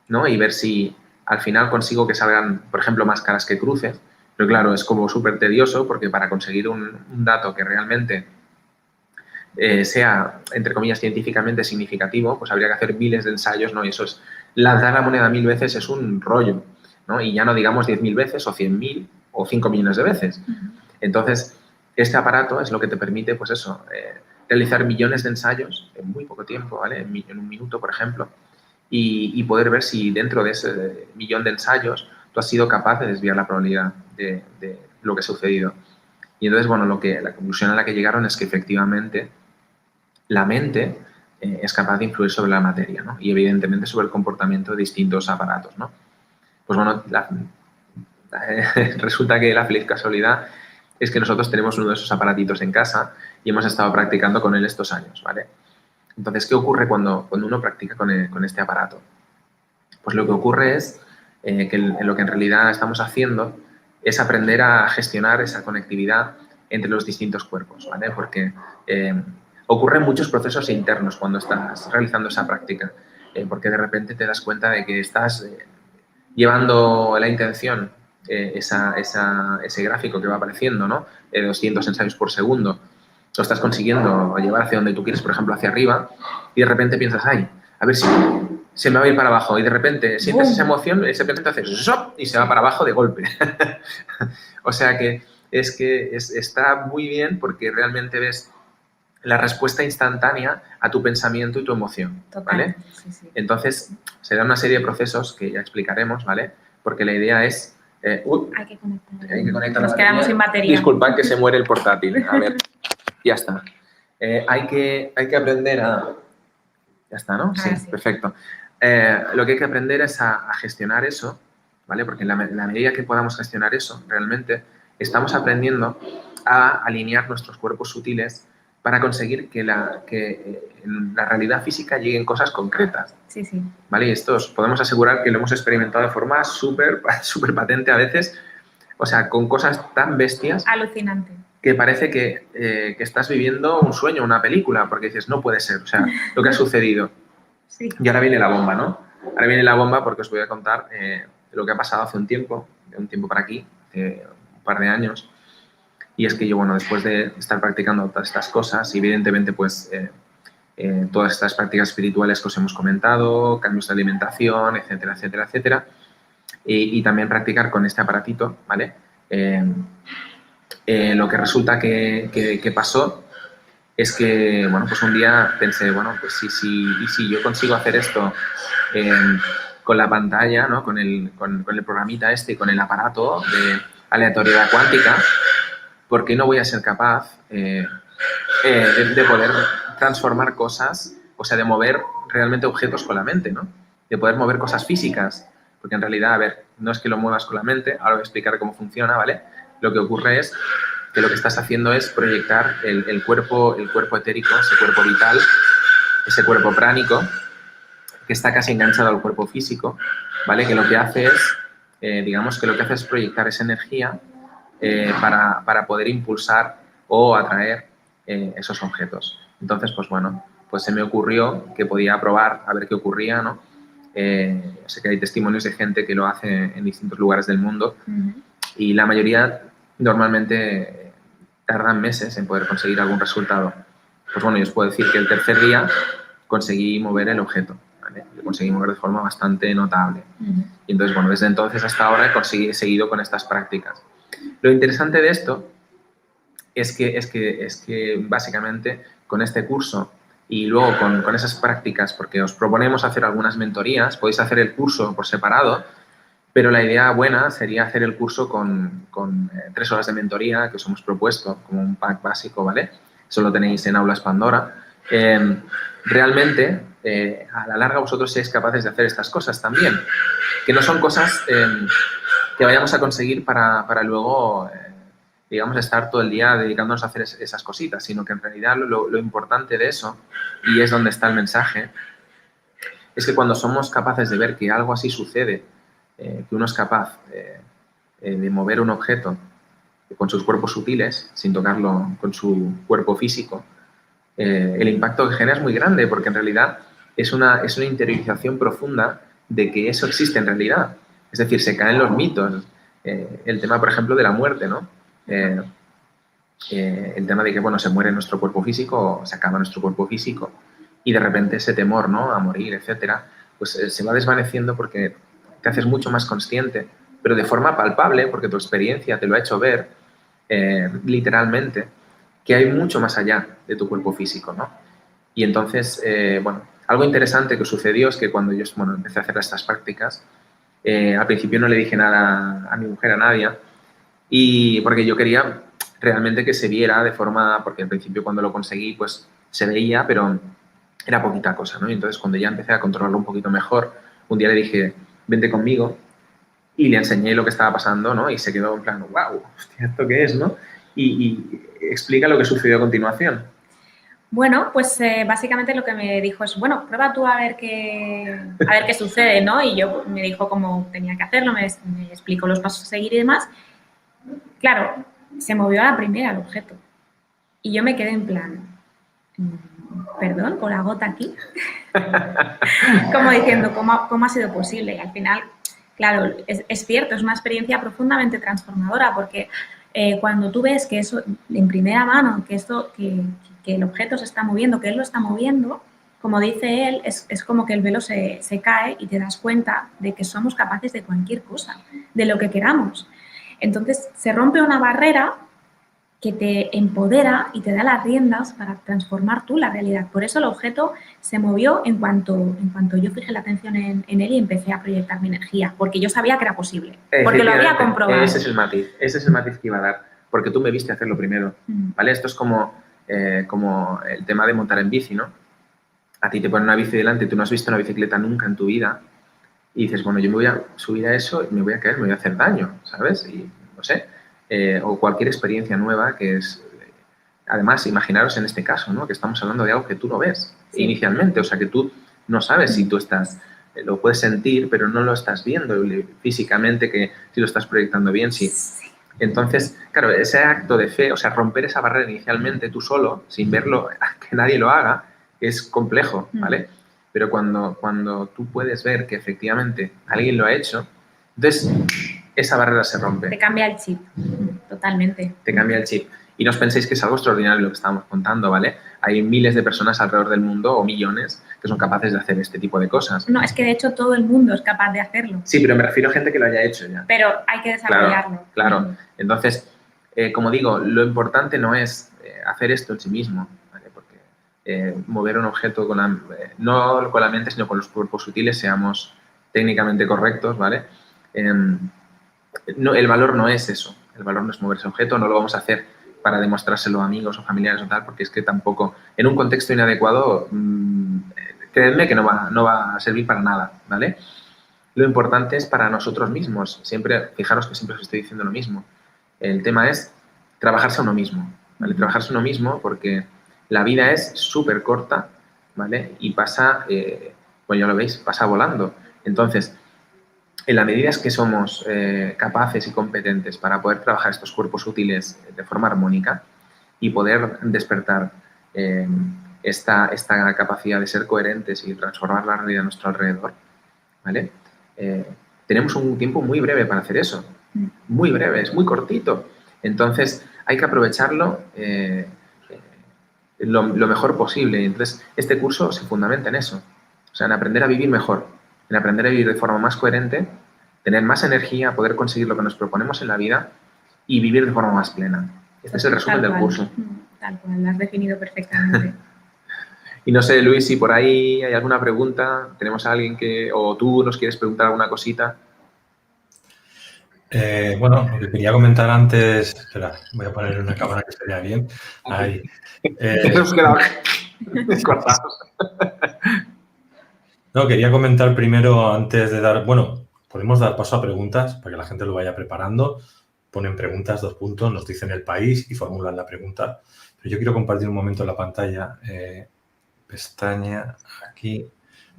¿no? Y ver si al final consigo que salgan, por ejemplo, más caras que cruces. Pero claro, es como súper tedioso porque para conseguir un dato que realmente sea, entre comillas, científicamente significativo, pues habría que hacer miles de ensayos, ¿no? Y eso es, lanzar la moneda 1000 veces es un rollo, ¿no? Y ya no digamos 10.000 veces o 100.000 o 5 millones de veces. Entonces, este aparato es lo que te permite, pues eso, realizar millones de ensayos en muy poco tiempo, ¿vale? En un minuto, por ejemplo, y poder ver si dentro de ese millón de ensayos tú has sido capaz de desviar la probabilidad de lo que ha sucedido. Y entonces, bueno, la conclusión a la que llegaron es que efectivamente la mente es capaz de influir sobre la materia, ¿no? Y evidentemente sobre el comportamiento de distintos aparatos, ¿no? Pues bueno, resulta que la feliz casualidad es que nosotros tenemos uno de esos aparatitos en casa y hemos estado practicando con él estos años, ¿vale? Entonces, ¿qué ocurre cuando uno practica con este aparato? Pues lo que ocurre es que lo que en realidad estamos haciendo es aprender a gestionar esa conectividad entre los distintos cuerpos, ¿vale? Porque ocurren muchos procesos internos cuando estás realizando esa práctica, porque de repente te das cuenta de que estás llevando la intención, ese gráfico que va apareciendo, ¿no? 200 ensayos por segundo, lo estás consiguiendo llevar hacia donde tú quieres, por ejemplo, hacia arriba, y de repente piensas, ay, a ver si se me va a ir para abajo, y de repente sientes esa emoción, ese pensamiento hace ¡zop! Y se va para abajo de golpe. O sea que está muy bien porque realmente ves la respuesta instantánea a tu pensamiento y tu emoción, ¿vale? Sí, sí. Entonces, se da una serie de procesos que ya explicaremos, ¿vale? Porque la idea es... hay que conectar. Nos quedamos sin batería. Disculpad que se muere el portátil. A ver, ya está. Hay que aprender a... Ya está, ¿no? Sí, perfecto. Lo que hay que aprender es a gestionar eso, ¿vale? Porque en la medida que podamos gestionar eso, realmente estamos aprendiendo a alinear nuestros cuerpos sutiles para conseguir que en la realidad física lleguen cosas concretas. Sí, sí. ¿Vale? Y esto os podemos asegurar que lo hemos experimentado de forma súper patente a veces, o sea, con cosas tan bestias. Alucinante. Que parece que estás viviendo un sueño, una película, porque dices, no puede ser, o sea, lo que ha sucedido. Sí. Y ahora viene la bomba, ¿no? Ahora viene la bomba porque os voy a contar lo que ha pasado hace un tiempo, de un tiempo para aquí, hace un par de años. Y es que yo, bueno, después de estar practicando todas estas cosas, evidentemente, pues, todas estas prácticas espirituales que os hemos comentado, cambios de alimentación, etcétera, etcétera, etcétera, y también practicar con este aparatito, ¿vale? Lo que resulta que pasó es que, bueno, pues un día pensé, bueno, pues si yo consigo hacer esto con la pantalla, ¿no? Con el programita este, con el aparato de aleatoriedad cuántica, ¿por qué no voy a ser capaz de poder transformar cosas, o sea, de mover realmente objetos con la mente, ¿no? De poder mover cosas físicas, porque en realidad, a ver, no es que lo muevas con la mente, ahora voy a explicar cómo funciona, ¿vale? Lo que ocurre es que lo que estás haciendo es proyectar el cuerpo etérico, ese cuerpo vital, ese cuerpo pránico, que está casi enganchado al cuerpo físico, ¿vale? Que lo que hace es, digamos que lo que hace es proyectar esa energía para poder impulsar o atraer esos objetos. Entonces, pues bueno, pues se me ocurrió que podía probar a ver qué ocurría, ¿no? Sé que hay testimonios de gente que lo hace en distintos lugares del mundo y la mayoría normalmente tardan meses en poder conseguir algún resultado. Pues bueno, yo os puedo decir que el tercer día conseguí mover el objeto, ¿vale? Lo conseguí mover de forma bastante notable. Y entonces, bueno, desde entonces hasta ahora he seguido con estas prácticas. Lo interesante de esto es que básicamente con este curso y luego con esas prácticas, porque os proponemos hacer algunas mentorías, podéis hacer el curso por separado, pero la idea buena sería hacer el curso con 3 horas de mentoría que os hemos propuesto como un pack básico, ¿vale? Eso lo tenéis en Aulas Pandora. Realmente, a la larga vosotros seáis capaces de hacer estas cosas también, que no son cosas que vayamos a conseguir para luego, digamos, estar todo el día dedicándonos a hacer esas cositas, sino que en realidad lo importante de eso, y es donde está el mensaje, es que cuando somos capaces de ver que algo así sucede, que uno es capaz de mover un objeto con sus cuerpos sutiles, sin tocarlo con su cuerpo físico, el impacto que genera es muy grande, porque en realidad es una interiorización profunda de que eso existe en realidad. Es decir, se caen los mitos. El tema, por ejemplo, de la muerte, ¿no? El tema de que, bueno, se muere nuestro cuerpo físico, o se acaba nuestro cuerpo físico, y de repente ese temor, ¿no?, a morir, etcétera, pues se va desvaneciendo porque te haces mucho más consciente, pero de forma palpable, porque tu experiencia te lo ha hecho ver, literalmente, que hay mucho más allá de tu cuerpo físico, ¿no? Y entonces, bueno, algo interesante que sucedió es que cuando yo, bueno, empecé a hacer estas prácticas, al principio no le dije nada a mi mujer, a Nadia, y porque yo quería realmente que se viera de forma, porque al principio cuando lo conseguí, pues se veía, pero era poquita cosa, ¿no? Y entonces cuando ya empecé a controlarlo un poquito mejor, un día le dije, vente conmigo, y le enseñé lo que estaba pasando, ¿no? Y se quedó en plan, wow, hostia, ¿esto qué es, no? Y explica lo que sucedió a continuación. Bueno, pues básicamente lo que me dijo es, bueno, prueba tú a ver qué sucede, ¿no? Y yo me dijo cómo tenía que hacerlo, me explicó los pasos a seguir y demás. Claro, se movió a la primera el objeto. Y yo me quedé en plan, perdón, con la gota aquí. Como diciendo, ¿cómo ha sido posible? Y al final, claro, es cierto, es una experiencia profundamente transformadora porque cuando tú ves que eso, en primera mano, que el objeto se está moviendo, que él lo está moviendo, como dice él, es como que el velo se cae y te das cuenta de que somos capaces de cualquier cosa, de lo que queramos. Entonces, se rompe una barrera que te empodera y te da las riendas para transformar tú la realidad. Por eso el objeto se movió en cuanto yo fijé la atención en él y empecé a proyectar mi energía, porque yo sabía que era posible, porque lo había comprobado. Ese es el matiz que iba a dar, porque tú me viste hacerlo primero, ¿vale? Esto es como el tema de montar en bici, ¿no? A ti te ponen una bici delante y tú no has visto una bicicleta nunca en tu vida y dices, bueno, yo me voy a subir a eso y me voy a caer, me voy a hacer daño, ¿sabes? Y no sé, o cualquier experiencia nueva que es... Además, imaginaros en este caso, ¿no?, que estamos hablando de algo que tú no ves inicialmente, o sea, que tú no sabes si tú estás... lo puedes sentir, pero no lo estás viendo físicamente, que si lo estás proyectando bien, sí. Entonces, claro, ese acto de fe, o sea, romper esa barrera inicialmente tú solo, sin verlo, que nadie lo haga, es complejo, ¿vale? Pero cuando tú puedes ver que efectivamente alguien lo ha hecho, entonces esa barrera se rompe. Te cambia el chip, totalmente. Te cambia el chip. Y no os penséis que es algo extraordinario lo que estamos contando, ¿vale? Hay miles de personas alrededor del mundo, o millones, que son capaces de hacer este tipo de cosas. No, es que de hecho todo el mundo es capaz de hacerlo. Sí, pero me refiero a gente que lo haya hecho ya. Pero hay que desarrollarlo. Claro. Entonces, como digo, lo importante no es hacer esto en sí mismo, ¿vale? Porque mover un objeto no con la mente, sino con los cuerpos sutiles, seamos técnicamente correctos, ¿vale? No, el valor no es eso. El valor no es mover ese objeto, no lo vamos a hacer para demostrárselo a amigos o familiares o tal, porque es que tampoco, en un contexto inadecuado, creedme que no va a servir para nada, ¿vale? Lo importante es para nosotros mismos. Siempre, fijaros que siempre os estoy diciendo lo mismo. El tema es trabajarse a uno mismo, ¿vale? Trabajarse a uno mismo porque la vida es súper corta, ¿vale? Y pasa Pues ya lo veis, pasa volando. Entonces, en la medida que somos capaces y competentes para poder trabajar estos cuerpos útiles de forma armónica y poder despertar esta capacidad de ser coherentes y transformar la realidad a nuestro alrededor, ¿vale? Tenemos un tiempo muy breve para hacer eso. Muy breve, es muy cortito. Entonces, hay que aprovecharlo lo mejor posible. Entonces, este curso se fundamenta en eso. O sea, en aprender a vivir mejor, en aprender a vivir de forma más coherente, tener más energía, poder conseguir lo que nos proponemos en la vida y vivir de forma más plena. Este es el resumen del curso. Tal cual, lo has definido perfectamente. Y no sé, Luis, si por ahí hay alguna pregunta, tenemos a alguien o tú nos quieres preguntar alguna cosita. Bueno, lo que quería comentar antes, espera, voy a poner una cámara que se vea bien. Ahí. Nos quedamos cortados. No, quería comentar primero antes de dar, bueno, podemos dar paso a preguntas para que la gente lo vaya preparando. Ponen preguntas, 2 puntos, nos dicen el país y formulan la pregunta. Pero yo quiero compartir un momento la pantalla, pestaña aquí,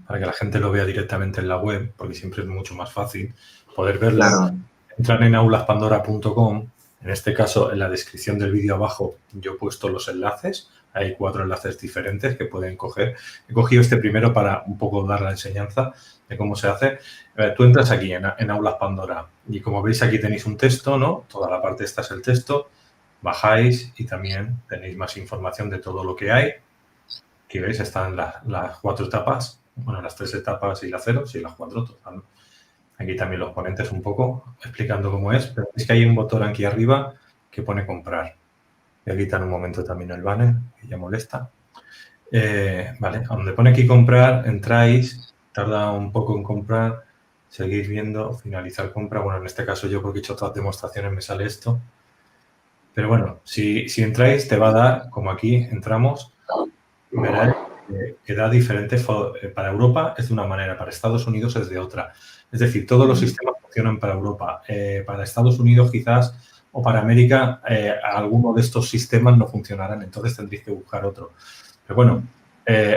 para que la gente lo vea directamente en la web, porque siempre es mucho más fácil poder verlo. Claro. Entran en aulaspandora.com. En este caso, en la descripción del vídeo abajo, yo he puesto los enlaces. Hay 4 enlaces diferentes que pueden coger. He cogido este primero para un poco dar la enseñanza de cómo se hace. Tú entras aquí en Aulas Pandora y como veis aquí tenéis un texto, ¿no? Toda la parte esta es el texto. Bajáis y también tenéis más información de todo lo que hay. Aquí veis, están las 4 etapas. Bueno, las 3 etapas y la 0, sí, las 4 total. Aquí también los ponentes un poco explicando cómo es, pero es que hay un botón aquí arriba que pone comprar. Voy a quitar un momento también el banner, que ya molesta. Vale, a donde pone aquí comprar, entráis, tarda un poco en comprar, seguís viendo, finalizar compra. Bueno, en este caso yo porque he hecho otras demostraciones me sale esto. Pero bueno, si entráis te va a dar, como aquí entramos, veréis que da diferentes, para Europa es de una manera, para Estados Unidos es de otra. Es decir, todos los sistemas funcionan para Europa. Para Estados Unidos quizás o para América alguno de estos sistemas no funcionarán, entonces tendréis que buscar otro. Pero bueno,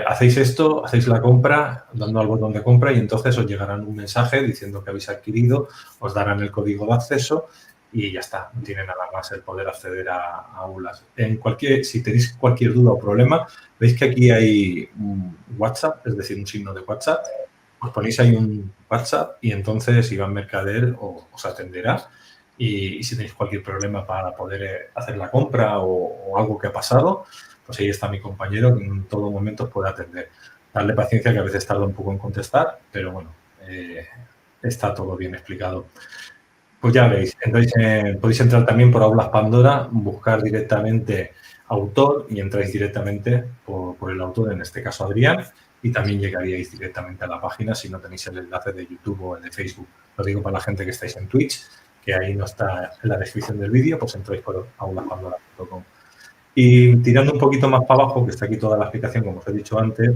hacéis esto, hacéis la compra, dando al botón de compra y entonces os llegará un mensaje diciendo que habéis adquirido, os darán el código de acceso y ya está, no tiene nada más el poder acceder a aulas. Si tenéis cualquier duda o problema, veis que aquí hay un WhatsApp, es decir, un signo de WhatsApp. Os ponéis ahí un WhatsApp y entonces Iván Mercader os atenderá y si tenéis cualquier problema para poder hacer la compra o algo que ha pasado, pues ahí está mi compañero que en todo momento os puede atender. Darle paciencia que a veces tarda un poco en contestar, pero bueno, está todo bien explicado. Pues ya veis, entonces podéis entrar también por Aulas Pandora, buscar directamente autor y entráis directamente por el autor, en este caso Adrián, y también llegaríais directamente a la página si no tenéis el enlace de YouTube o el de Facebook. Lo digo para la gente que estáis en Twitch, que ahí no está en la descripción del vídeo, pues entráis por aulaspandora.com. Y tirando un poquito más para abajo, que está aquí toda la explicación, como os he dicho antes,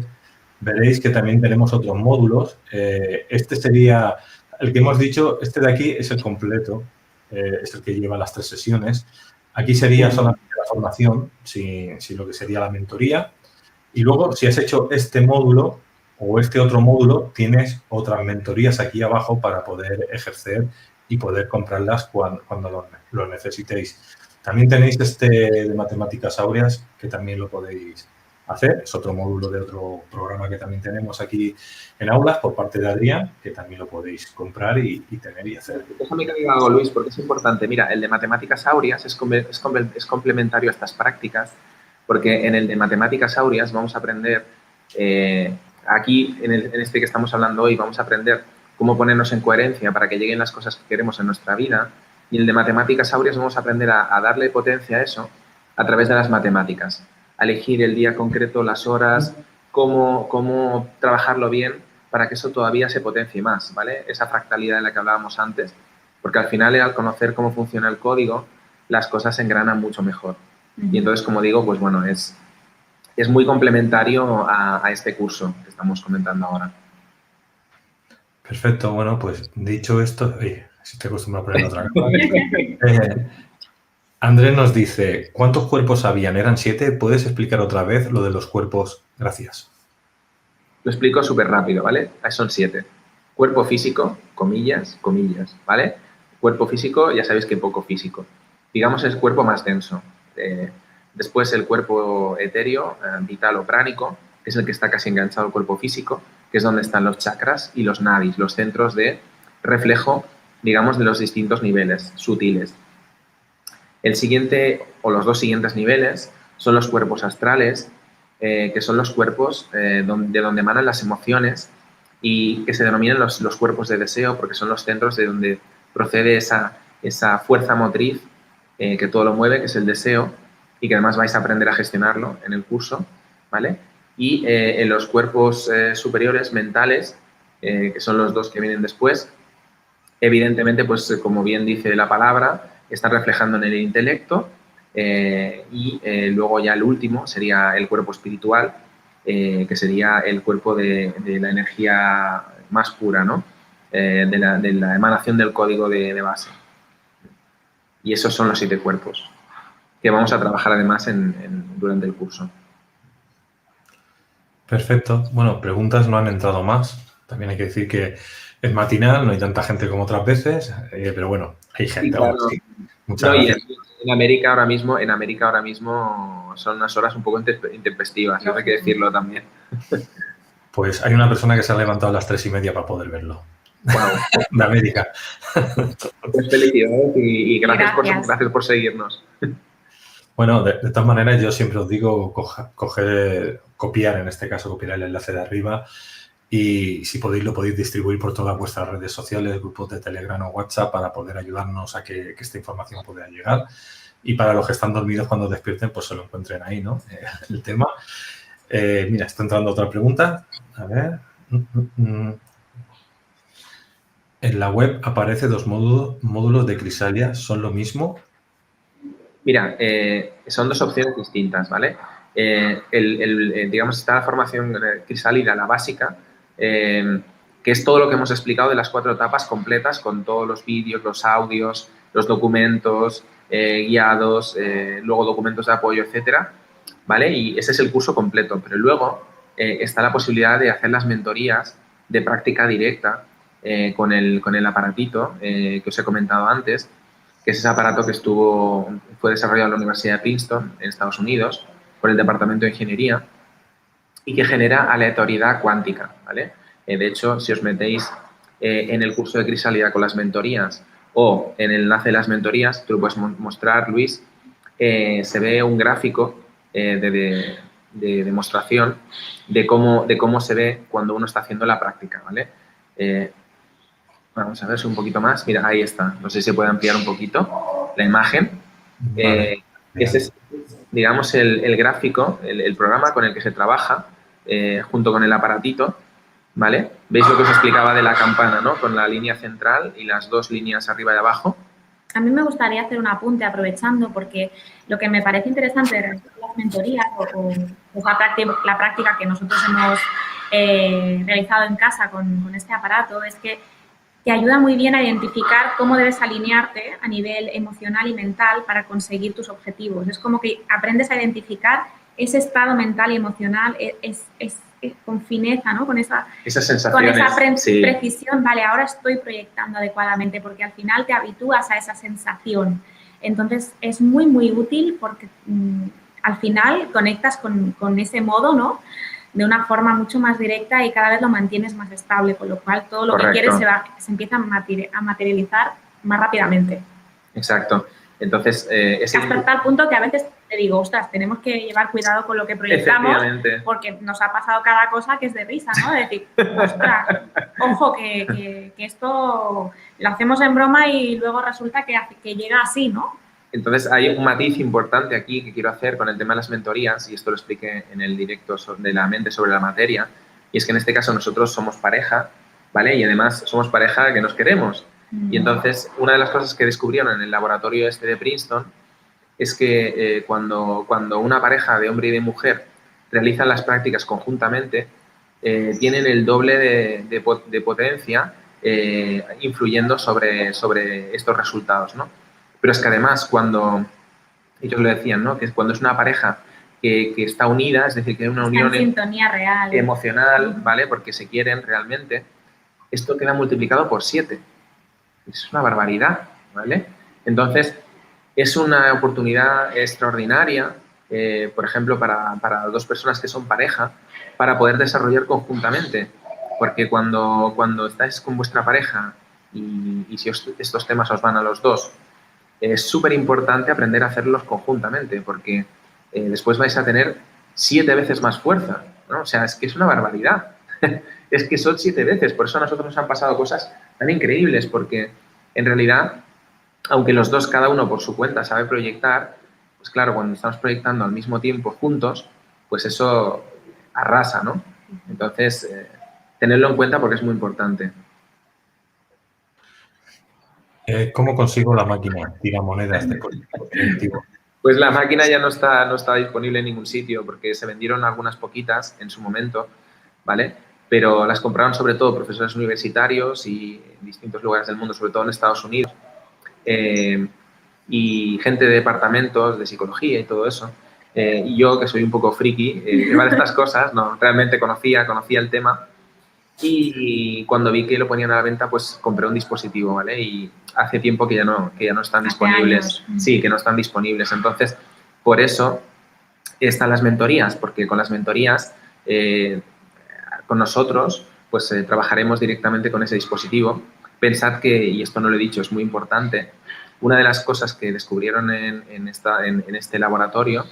veréis que también tenemos otros módulos. Este sería, el que hemos dicho, este de aquí es el completo, es el que lleva las 3 sesiones. Aquí sería solamente la formación, si lo que sería la mentoría. Y luego, si has hecho este módulo o este otro módulo, tienes otras mentorías aquí abajo para poder ejercer y poder comprarlas cuando lo necesitéis. También tenéis este de matemáticas áureas, que también lo podéis hacer. Es otro módulo de otro programa que también tenemos aquí en aulas por parte de Adrián, que también lo podéis comprar y tener y hacer. Déjame que diga algo, Luis, porque es importante. Mira, el de matemáticas áureas es complementario a estas prácticas, porque en el de matemáticas áureas vamos a aprender, aquí en este que estamos hablando hoy, vamos a aprender cómo ponernos en coherencia para que lleguen las cosas que queremos en nuestra vida. Y en el de matemáticas áureas vamos a aprender a darle potencia a eso a través de las matemáticas. A elegir el día concreto, las horas, cómo trabajarlo bien para que eso todavía se potencie más, ¿vale? Esa fractalidad de la que hablábamos antes. Porque al final, al conocer cómo funciona el código, las cosas se engranan mucho mejor. Y entonces, como digo, pues bueno, es muy complementario a este curso que estamos comentando ahora. Perfecto. Bueno, pues dicho esto... si estoy acostumbrado a poner otra cámara. Andrés nos dice, ¿cuántos cuerpos habían? ¿Eran 7? ¿Puedes explicar otra vez lo de los cuerpos? Gracias. Lo explico súper rápido, ¿vale? Son 7. Cuerpo físico, comillas, comillas, ¿vale? Cuerpo físico, ya sabéis que poco físico. Digamos el cuerpo más denso. Después el cuerpo etéreo, vital o pránico, que es el que está casi enganchado al cuerpo físico, que es donde están los chakras y los nadis, los centros de reflejo, digamos, de los distintos niveles sutiles. El siguiente, o los 2 siguientes niveles, son los cuerpos astrales, que son los cuerpos de donde emanan las emociones y que se denominan los cuerpos de deseo porque son los centros de donde procede esa fuerza motriz que todo lo mueve, que es el deseo, y que además vais a aprender a gestionarlo en el curso, ¿vale? Y en los cuerpos superiores mentales, que son los 2 que vienen después, evidentemente, pues como bien dice la palabra, están reflejando en el intelecto y luego ya el último sería el cuerpo espiritual, que sería el cuerpo de la energía más pura, ¿no? De la emanación del código de base. Y esos son los 7 cuerpos que vamos a trabajar además durante el curso. Perfecto. Bueno, preguntas no han entrado más. También hay que decir que es matinal, no hay tanta gente como otras veces, pero bueno, hay gente. Sí, claro. Aún así. Muchas No, gracias. y en América ahora mismo son unas horas un poco intempestivas, eso hay que decirlo también. Pues hay una persona que se ha levantado a las 3:30 para poder verlo. Wow. De América. Pues felicidades y gracias por seguirnos. Bueno, de todas maneras, yo siempre os digo copiar, en este caso, copiar el enlace de arriba y si podéis, lo podéis distribuir por todas vuestras redes sociales, grupos de Telegram o WhatsApp para poder ayudarnos a que esta información pueda llegar. Y para los que están dormidos cuando despierten, pues se lo encuentren ahí, ¿no? El tema. Mira, está entrando otra pregunta. A ver. En la web aparece 2 módulos de Crisalia. ¿Son lo mismo? Mira, son 2 opciones distintas, ¿vale? Digamos, está la formación crisálida, la básica, que es todo lo que hemos explicado de las 4 etapas completas con todos los vídeos, los audios, los documentos guiados, luego documentos de apoyo, etcétera, ¿vale? Y ese es el curso completo, pero luego está la posibilidad de hacer las mentorías de práctica directa con el aparatito que os he comentado antes, que es ese aparato que fue desarrollado en la Universidad de Princeton, en Estados Unidos, por el Departamento de Ingeniería, y que genera aleatoriedad cuántica, ¿vale? De hecho, si os metéis en el curso de Crisálida con las mentorías o en el enlace de las mentorías, tú lo puedes mostrar, Luis, se ve un gráfico de demostración de cómo se ve cuando uno está haciendo la práctica, ¿vale? Vamos a ver si un poquito más. Mira, ahí está. No sé si se puede ampliar un poquito la imagen. Vale. Ese es, digamos, el gráfico, el programa con el que se trabaja junto con el aparatito, ¿vale? ¿Veis lo que os explicaba de la campana, ¿no? Con la línea central y las 2 líneas arriba y abajo. A mí me gustaría hacer un apunte aprovechando porque lo que me parece interesante de las mentorías o la práctica que nosotros hemos realizado en casa con este aparato es que te ayuda muy bien a identificar cómo debes alinearte a nivel emocional y mental para conseguir tus objetivos. Es como que aprendes a identificar ese estado mental y emocional con fineza, ¿no? Con esa precisión. Vale, ahora estoy proyectando adecuadamente porque al final te habitúas a esa sensación. Entonces, es muy, muy útil porque al final conectas con ese modo, ¿no? De una forma mucho más directa y cada vez lo mantienes más estable, con lo cual todo lo que quieres se empieza a materializar más rápidamente. Exacto. Entonces, hasta tal punto que a veces te digo, ostras, tenemos que llevar cuidado con lo que proyectamos porque nos ha pasado cada cosa que es de risa, ¿no? De decir, ostras, ojo, que esto lo hacemos en broma y luego resulta que llega así, ¿no? Entonces, hay un matiz importante aquí que quiero hacer con el tema de las mentorías, y esto lo expliqué en el directo de la mente sobre la materia, y es que en este caso nosotros somos pareja, ¿vale? Y además somos pareja que nos queremos. Y entonces, una de las cosas que descubrieron en el laboratorio este de Princeton es que cuando una pareja de hombre y de mujer realizan las prácticas conjuntamente, tienen el doble de potencia influyendo sobre estos resultados, ¿no? Pero es que además, ellos lo decían, ¿no? Que cuando es una pareja que está unida, es decir, que hay una unión en sintonía real, emocional, ¿vale? Porque se quieren realmente, esto queda multiplicado por 7. Es una barbaridad, ¿vale? Entonces, es una oportunidad extraordinaria, por ejemplo, para dos personas que son pareja, para poder desarrollar conjuntamente. Porque cuando estáis con vuestra pareja y si estos temas os van a los dos, es súper importante aprender a hacerlos conjuntamente, porque después vais a tener 7 veces más fuerza, ¿no? O sea, es que es una barbaridad. Es que son 7 veces. Por eso a nosotros nos han pasado cosas tan increíbles, porque en realidad, aunque los dos, cada uno por su cuenta, sabe proyectar, pues claro, cuando estamos proyectando al mismo tiempo juntos, pues eso arrasa, ¿no? Entonces, tenerlo en cuenta porque es muy importante. ¿Cómo consigo la máquina tiramonedas de coeficiente definitivo? Pues la máquina ya no está disponible en ningún sitio porque se vendieron algunas poquitas en su momento, ¿vale? Pero las compraron sobre todo profesores universitarios y en distintos lugares del mundo, sobre todo en Estados Unidos, y gente de departamentos de psicología y todo eso. Y yo, que soy un poco friki de estas cosas, no, realmente conocía el tema. Y cuando vi que lo ponían a la venta, pues compré un dispositivo, ¿vale? Y hace tiempo que ya no están disponibles. Sí, que no están disponibles. Entonces, por eso están las mentorías, porque con las mentorías, con nosotros, pues trabajaremos directamente con ese dispositivo. Pensad que, y esto no lo he dicho, es muy importante, una de las cosas que descubrieron en este laboratorio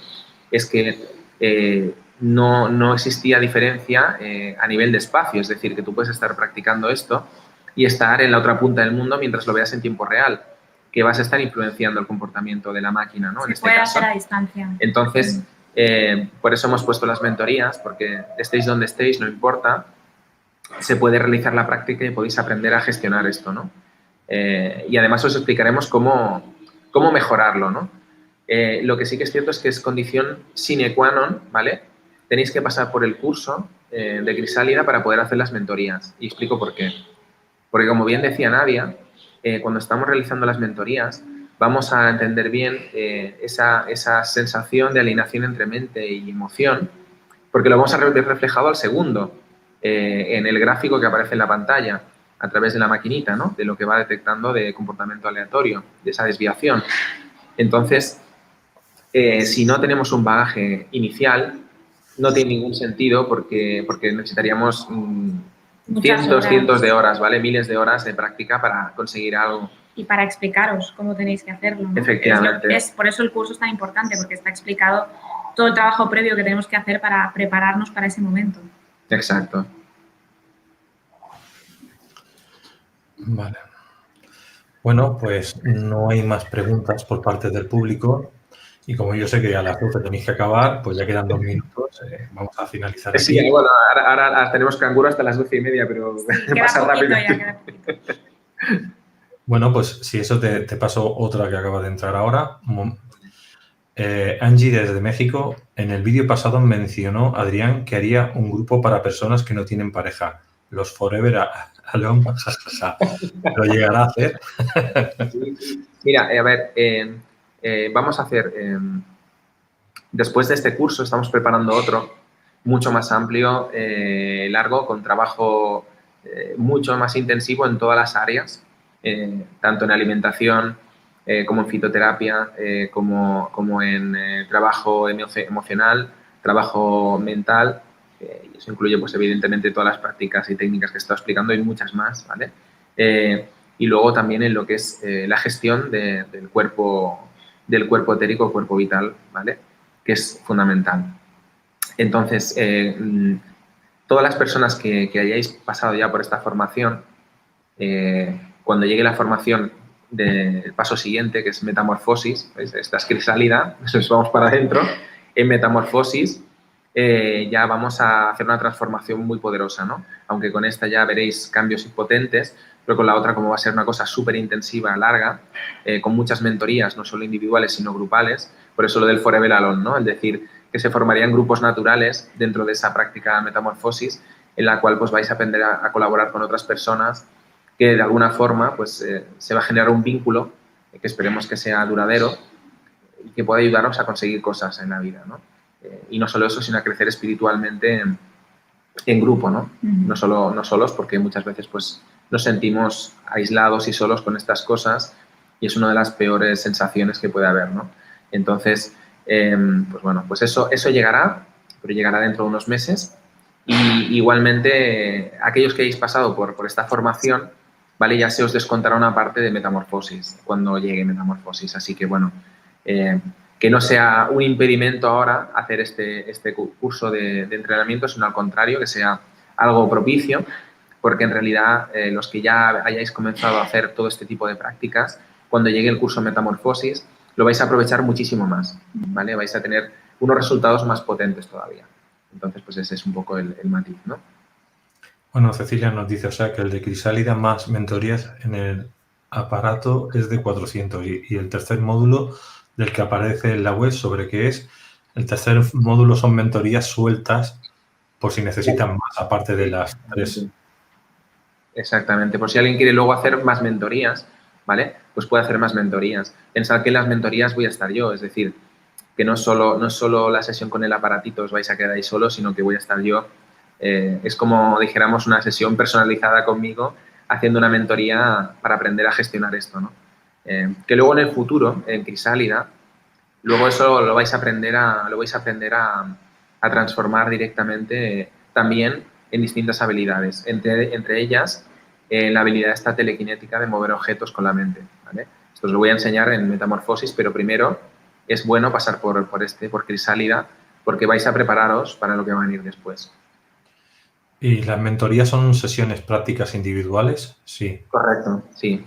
es que no existía diferencia a nivel de espacio, es decir, que tú puedes estar practicando esto y estar en la otra punta del mundo mientras lo veas en tiempo real, que vas a estar influenciando el comportamiento de la máquina, ¿no? En este puede caso. hacer a distancia. Entonces, por eso hemos puesto las mentorías, porque estéis donde estéis, no importa, se puede realizar la práctica y podéis aprender a gestionar esto, ¿no? Y además os explicaremos cómo mejorarlo, ¿no? Lo que sí que es cierto es que es condición sine qua non, ¿vale? Tenéis que pasar por el curso de Crisálida para poder hacer las mentorías. Y explico por qué. Porque, como bien decía Nadia, cuando estamos realizando las mentorías, vamos a entender bien esa sensación de alineación entre mente y emoción, porque lo vamos a ver reflejado al segundo, en el gráfico que aparece en la pantalla, a través de la maquinita, ¿no? De lo que va detectando de comportamiento aleatorio, de esa desviación. Entonces, si no tenemos un bagaje inicial, no tiene ningún sentido porque necesitaríamos cientos de horas, ¿vale? Miles de horas de práctica para conseguir algo. Y para explicaros cómo tenéis que hacerlo, ¿no? Efectivamente. Por eso el curso es tan importante, porque está explicado todo el trabajo previo que tenemos que hacer para prepararnos para ese momento. Exacto. Vale. Bueno, pues no hay más preguntas por parte del público y como yo sé que a las 12 tenéis que acabar, pues ya quedan 2 minutos, vamos a finalizar aquí. Sí, bueno, ahora tenemos canguro hasta las 12:30, pero sí, pasa rápido. Queda poquito. Bueno, pues si eso te paso otra que acaba de entrar ahora. Angie desde México, en el vídeo pasado mencionó Adrián que haría un grupo para personas que no tienen pareja, los Forever Alone, jajaja. ¿Lo llegará a hacer? Mira, a ver, vamos a hacer, después de este curso estamos preparando otro mucho más amplio, largo, con trabajo mucho más intensivo en todas las áreas, tanto en alimentación como en fitoterapia, como en trabajo emocional, trabajo mental. Y eso incluye, pues, evidentemente, todas las prácticas y técnicas que he estado explicando y muchas más, ¿vale? Y luego también en lo que es la gestión del cuerpo etérico, cuerpo vital, ¿vale? Que es fundamental. Entonces, todas las personas que hayáis pasado ya por esta formación, cuando llegue la formación del paso siguiente, que es metamorfosis, ¿veis? Esta es crisálida, nos vamos para adentro, en metamorfosis ya vamos a hacer una transformación muy poderosa, ¿no? Aunque con esta ya veréis cambios potentes, pero con la otra, como va a ser una cosa súper intensiva, larga, con muchas mentorías, no solo individuales, sino grupales, por eso lo del Forever Alone, ¿no? Es decir, que se formarían grupos naturales dentro de esa práctica de metamorfosis, en la cual pues vais a aprender a colaborar con otras personas que de alguna forma pues se va a generar un vínculo que esperemos que sea duradero y que pueda ayudarnos a conseguir cosas en la vida, ¿no? Y no solo eso, sino a crecer espiritualmente en grupo, ¿no? No solos, porque muchas veces pues nos sentimos aislados y solos con estas cosas y es una de las peores sensaciones que puede haber, ¿no? Entonces, pues bueno, pues eso llegará, pero llegará dentro de unos meses. Y igualmente, aquellos que hayáis pasado por esta formación, ¿vale? Ya se os descontará una parte de Metamorfosis cuando llegue Metamorfosis. Así que, bueno, que no sea un impedimento ahora hacer este curso de entrenamiento, sino al contrario, que sea algo propicio, porque en realidad los que ya hayáis comenzado a hacer todo este tipo de prácticas, cuando llegue el curso Metamorfosis, lo vais a aprovechar muchísimo más, ¿vale? Vais a tener unos resultados más potentes todavía. Entonces, pues ese es un poco el matiz, ¿no? Bueno, Cecilia nos dice, o sea, que el de Crisálida más mentorías en el aparato es de 400 y el tercer módulo del que aparece en la web sobre qué es, el tercer módulo son mentorías sueltas por si necesitan más, aparte de las 3. Exactamente. Por si alguien quiere luego hacer más mentorías, ¿vale? Pues puede hacer más mentorías. Pensad que en las mentorías voy a estar yo, es decir, que no es solo la sesión con el aparatito, os vais a quedar ahí solos, sino que voy a estar yo. Es como, dijéramos, una sesión personalizada conmigo, haciendo una mentoría para aprender a gestionar esto, ¿no? Que luego en el futuro, en Crisálida, luego eso lo vais a aprender a transformar directamente también en distintas habilidades. Entre ellas, la habilidad esta telequinética de mover objetos con la mente, ¿vale? Esto os lo voy a enseñar en Metamorfosis, pero primero es bueno pasar por Crisálida, porque vais a prepararos para lo que va a venir después. ¿Y las mentorías son sesiones prácticas individuales? Sí. Correcto, sí.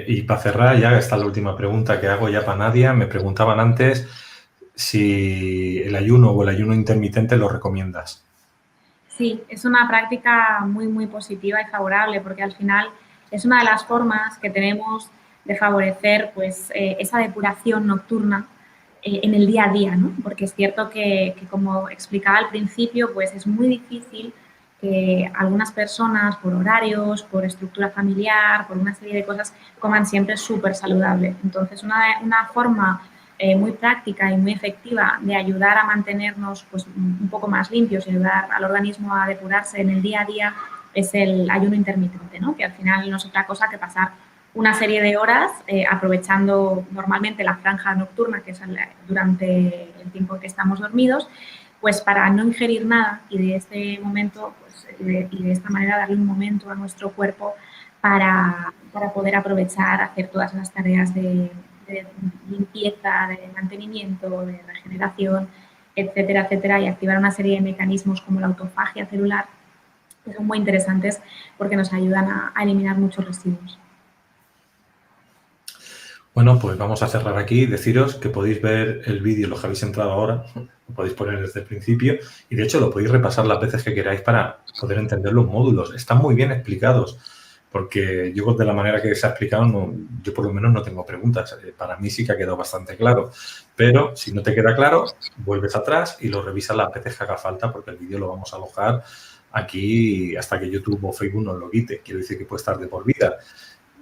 Y para cerrar, ya está la última pregunta que hago ya para Nadia. Me preguntaban antes si el ayuno o el ayuno intermitente lo recomiendas. Sí, es una práctica muy, muy positiva y favorable porque al final es una de las formas que tenemos de favorecer pues, esa depuración nocturna en el día a día, ¿no? Porque es cierto que, como explicaba al principio, pues es muy difícil que algunas personas, por horarios, por estructura familiar, por una serie de cosas, coman siempre súper saludable. Entonces, una forma muy práctica y muy efectiva de ayudar a mantenernos pues, un poco más limpios y ayudar al organismo a depurarse en el día a día es el ayuno intermitente, ¿no? Que al final no es otra cosa que pasar una serie de horas aprovechando normalmente la franja nocturna, que es durante el tiempo que estamos dormidos, pues para no ingerir nada y de este momento pues, y de esta manera darle un momento a nuestro cuerpo para poder aprovechar, hacer todas las tareas de limpieza, de mantenimiento, de regeneración, etcétera, etcétera, y activar una serie de mecanismos como la autofagia celular que son muy interesantes porque nos ayudan a eliminar muchos residuos. Bueno, pues vamos a cerrar aquí. Deciros que podéis ver el vídeo, los que habéis entrado ahora, lo podéis poner desde el principio y de hecho lo podéis repasar las veces que queráis para poder entender los módulos. Están muy bien explicados porque yo de la manera que se ha explicado, yo por lo menos no tengo preguntas. Para mí sí que ha quedado bastante claro, pero si no te queda claro, vuelves atrás y lo revisas las veces que haga falta porque el vídeo lo vamos a alojar aquí hasta que YouTube o Facebook nos lo quite. Quiero decir que puede estar de por vida.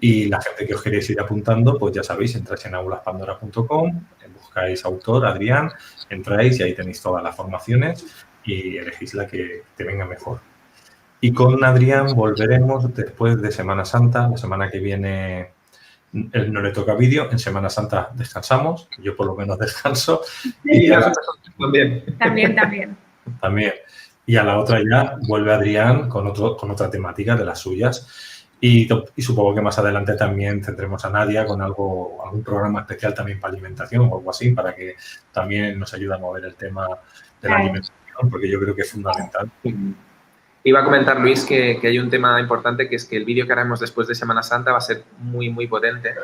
Y la gente que os queréis ir apuntando, pues ya sabéis, entráis en aulaspandora.com, buscáis autor, Adrián, entráis y ahí tenéis todas las formaciones y elegís la que te venga mejor. Y con Adrián volveremos después de Semana Santa. La semana que viene él no le toca vídeo. En Semana Santa descansamos. Yo por lo menos descanso. Y También. También. Y a la otra ya vuelve Adrián con otra temática de las suyas. Y supongo que más adelante también tendremos a Nadia con algún programa especial también para alimentación o algo así, para que también nos ayude a mover el tema de la alimentación, porque yo creo que es fundamental. Iba a comentar, Luis, que hay un tema importante, que es que el vídeo que haremos después de Semana Santa va a ser muy, muy potente.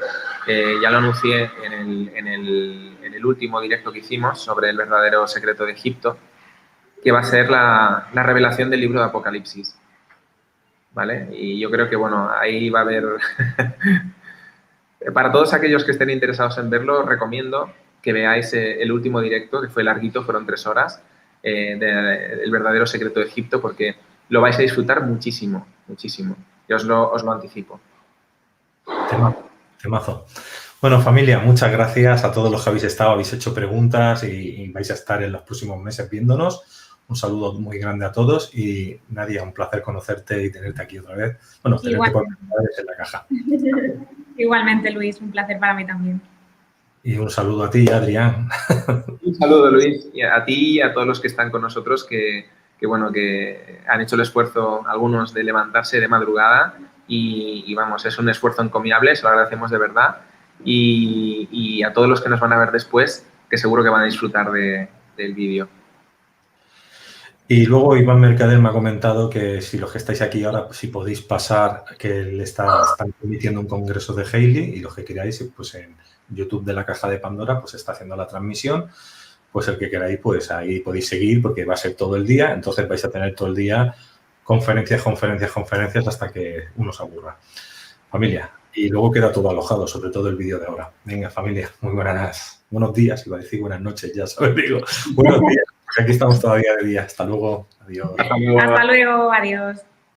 Ya lo anuncié en el último directo que hicimos sobre el verdadero secreto de Egipto, que va a ser la revelación del libro de Apocalipsis. ¿Vale? Y yo creo que, bueno, ahí va a haber... Para todos aquellos que estén interesados en verlo, recomiendo que veáis el último directo, que fue larguito, fueron 3 horas, del verdadero secreto de Egipto, porque lo vais a disfrutar muchísimo, muchísimo. Yo os lo anticipo. Temazo. Bueno, familia, muchas gracias a todos los que habéis estado, habéis hecho preguntas y vais a estar en los próximos meses viéndonos. Un saludo muy grande a todos y Nadia, un placer conocerte y tenerte aquí otra vez. Bueno, tenerte por primera vez en la caja. Igualmente, Luis, un placer para mí también. Y un saludo a ti, Adrián. Un saludo, Luis, y a ti y a todos los que están con nosotros que han hecho el esfuerzo, algunos, de levantarse de madrugada y vamos, es un esfuerzo encomiable, se lo agradecemos de verdad. Y a todos los que nos van a ver después, que seguro que van a disfrutar del vídeo. Y luego Iván Mercader me ha comentado que si los que estáis aquí ahora, pues, si podéis pasar, que él están emitiendo un congreso de Haley y los que queráis, pues en YouTube de la Caja de Pandora, pues está haciendo la transmisión. Pues el que queráis, pues ahí podéis seguir porque va a ser todo el día. Entonces vais a tener todo el día conferencias hasta que uno se aburra. Familia, y luego queda todo alojado, sobre todo el vídeo de ahora. Venga, familia, muy buenos días, iba a decir buenas noches, ya sabes, digo, buenos días, porque aquí estamos todavía de día. Hasta luego, adiós. Hasta luego, adiós.